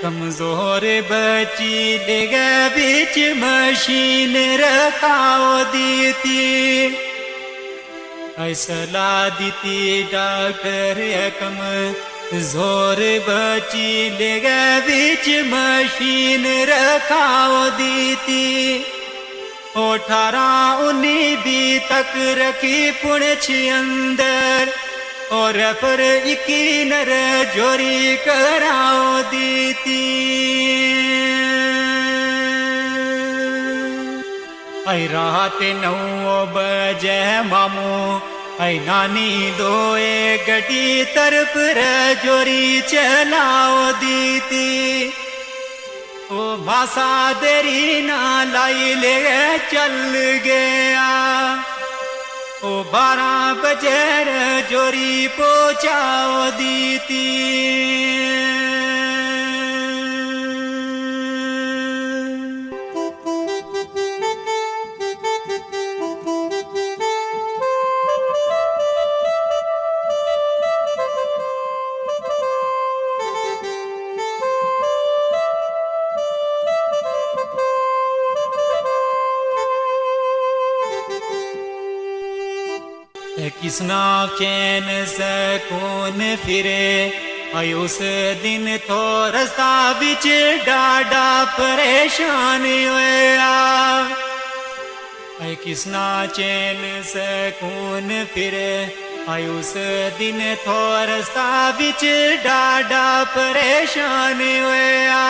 कमजोर बची ले गए बीच मशीन रखाओ दीती सलाह दीती डॉक्टर है कमजोर बची ले गए बीच मशीन रखाओ दीती 18-19 तक रखी पुणछ अंदर और पर इकी नर जोरी कराओ दीती आई रात 9 बजे मामू आई नानी दोए गड्डी तरफ जोरी चलाओ दीती ओ मासा देरी ना लाई ले चल गया ओ 12 बजे जोरी पहुंचाओ दीती किसना चैन सकून फिरे आई उस दिन तो रास्ता बिच डाडा परेशान होया आई किसना चैन सकून फिरे आई उस दिन तो रास्ता बिच डाडा परेशान होया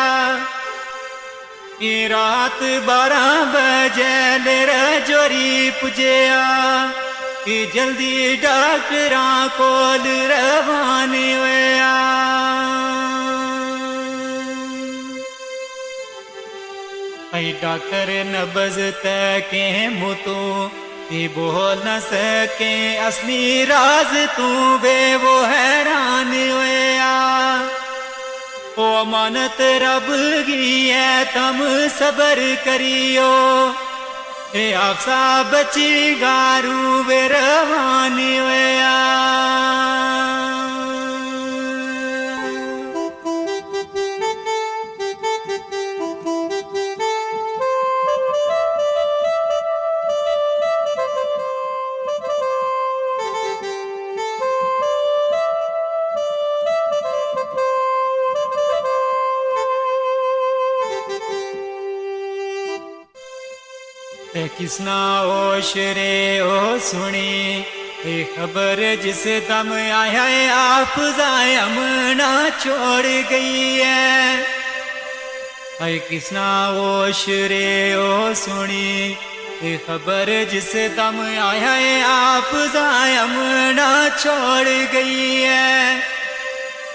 रात 12 बजे ले जोरी पुजया कि जल्दी डॉक्टरां कोल रवाने होया आई डॉक्टर नब्ज तके मुतू ये बोल न सके असली राज तू बे वो हैरान होया ओ अमानत रब की है तुम सबर करियो ए आपसा बची गारू वे रवानी होया किसना होश रे ओ सुनी ये खबर जिस दम आया है आप जायमना छोड़ गई है। ऐ किसना होश रे ओ सुनी ये खबर जिस दम आया है आप जायमना छोड़ गई है।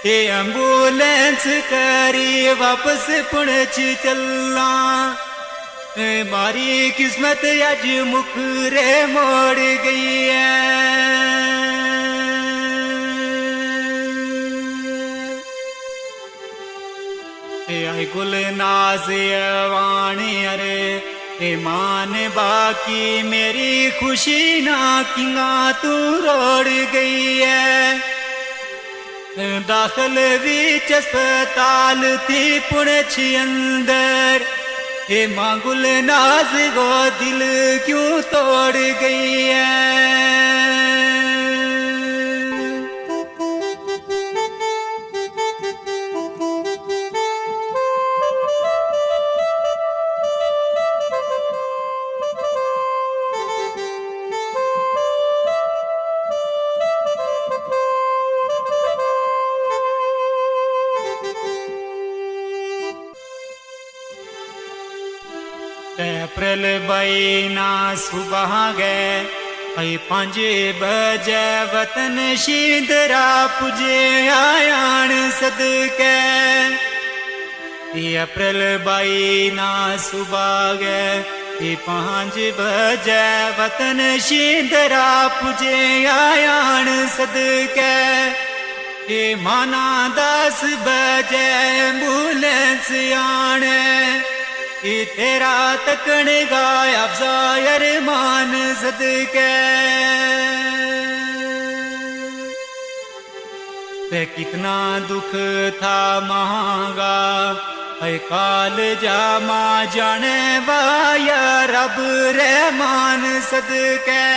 ये एम्बुलेंस करी वापस पुणच चलना मारी किस्मत अज मुख रे मोड़ गई है। आई गुल नाज वाणी अरे ए मान बाकी मेरी खुशी ना किंगा तू रोड़ गई है। दाखिल बीच अस्पताल थी पुणछ अंदर हे मांगुल नाज गो दिल क्यों तोड़ गई है। अप्रैल बईना सुबह गए आई 5 बजे वतन शींदरा पुजे आयान सदके। अप्रैल बईना सुबह गए 5 बजे वतन शींदरा पुजे आयान सदके। माना 10 बजे एम्बुलेंस आने तेरा तकन गाया अफजायर मान सदके। ते कितना दुख था महंगा है काल जामा जाने वाया रब रहमान सदके।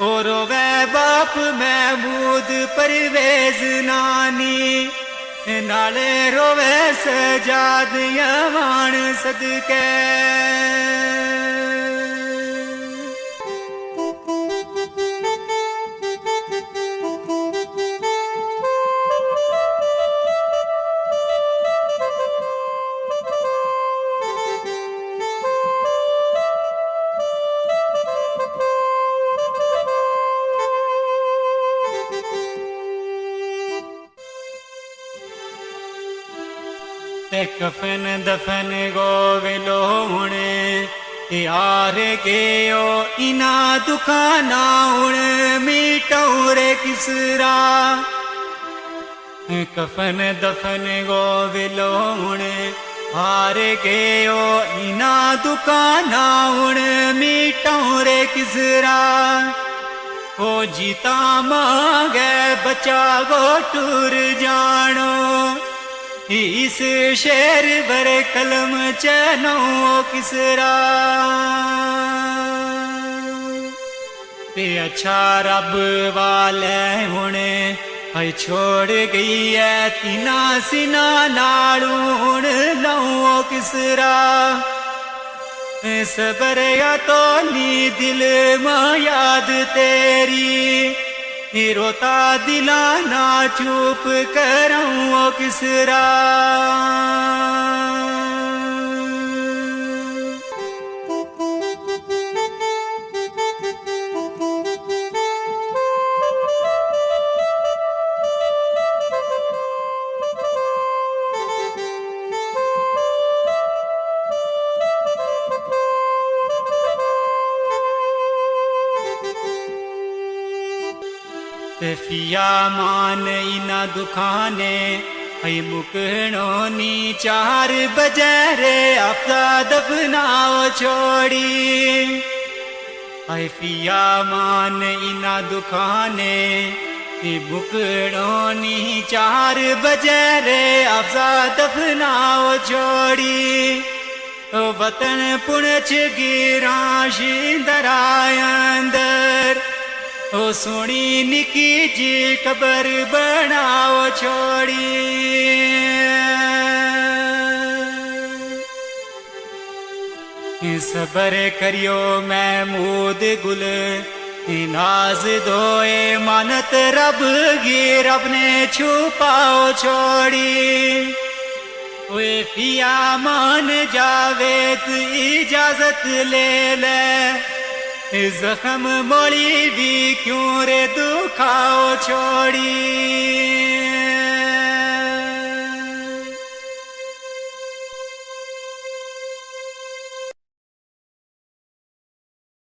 और वे बाप महमूद परवेज नानी नाले रोवे सजाद यवान सदके। ते कफन दफन गो विलोणे यार के ओ इना दुखाना उण मीटौरे किसरा। कफन दफन गो विलोणे हार के ओ इना दुखाना उण मीटौरे किसरा। ओ जीता मांगे बचा गो टूर जानो इस शेर बर कलम चनो किसरा। ते अच्छा रब वाले हुणे है छोड़ गई है तीना सिना नालूण लो किसरा। सबर या तो नी दिल मां याद तेरी रोता दिला ना चुप करूं किसरा। फिया मान इना दुखाने है मुकनो नी 4 बजे रे आपका दफनाओ छोड़ी। है फिया मान इना दुखाने है मुकनो नी 4 बजे रे आपका दफनाओ छोड़ी। वतन पुणछ गिरा शिंदराय अंदर ओ सोनी निकी जी कबर बनाओ छोड़ी। सबर करियो महमूद गुल नाज दोए मानत रब गी रब ने छुपाओ छोड़ी ओए पिया मान जावे तू इजाजत ले ले जख्म मोड़ी भी क्यों रे दुखाओ छोड़ी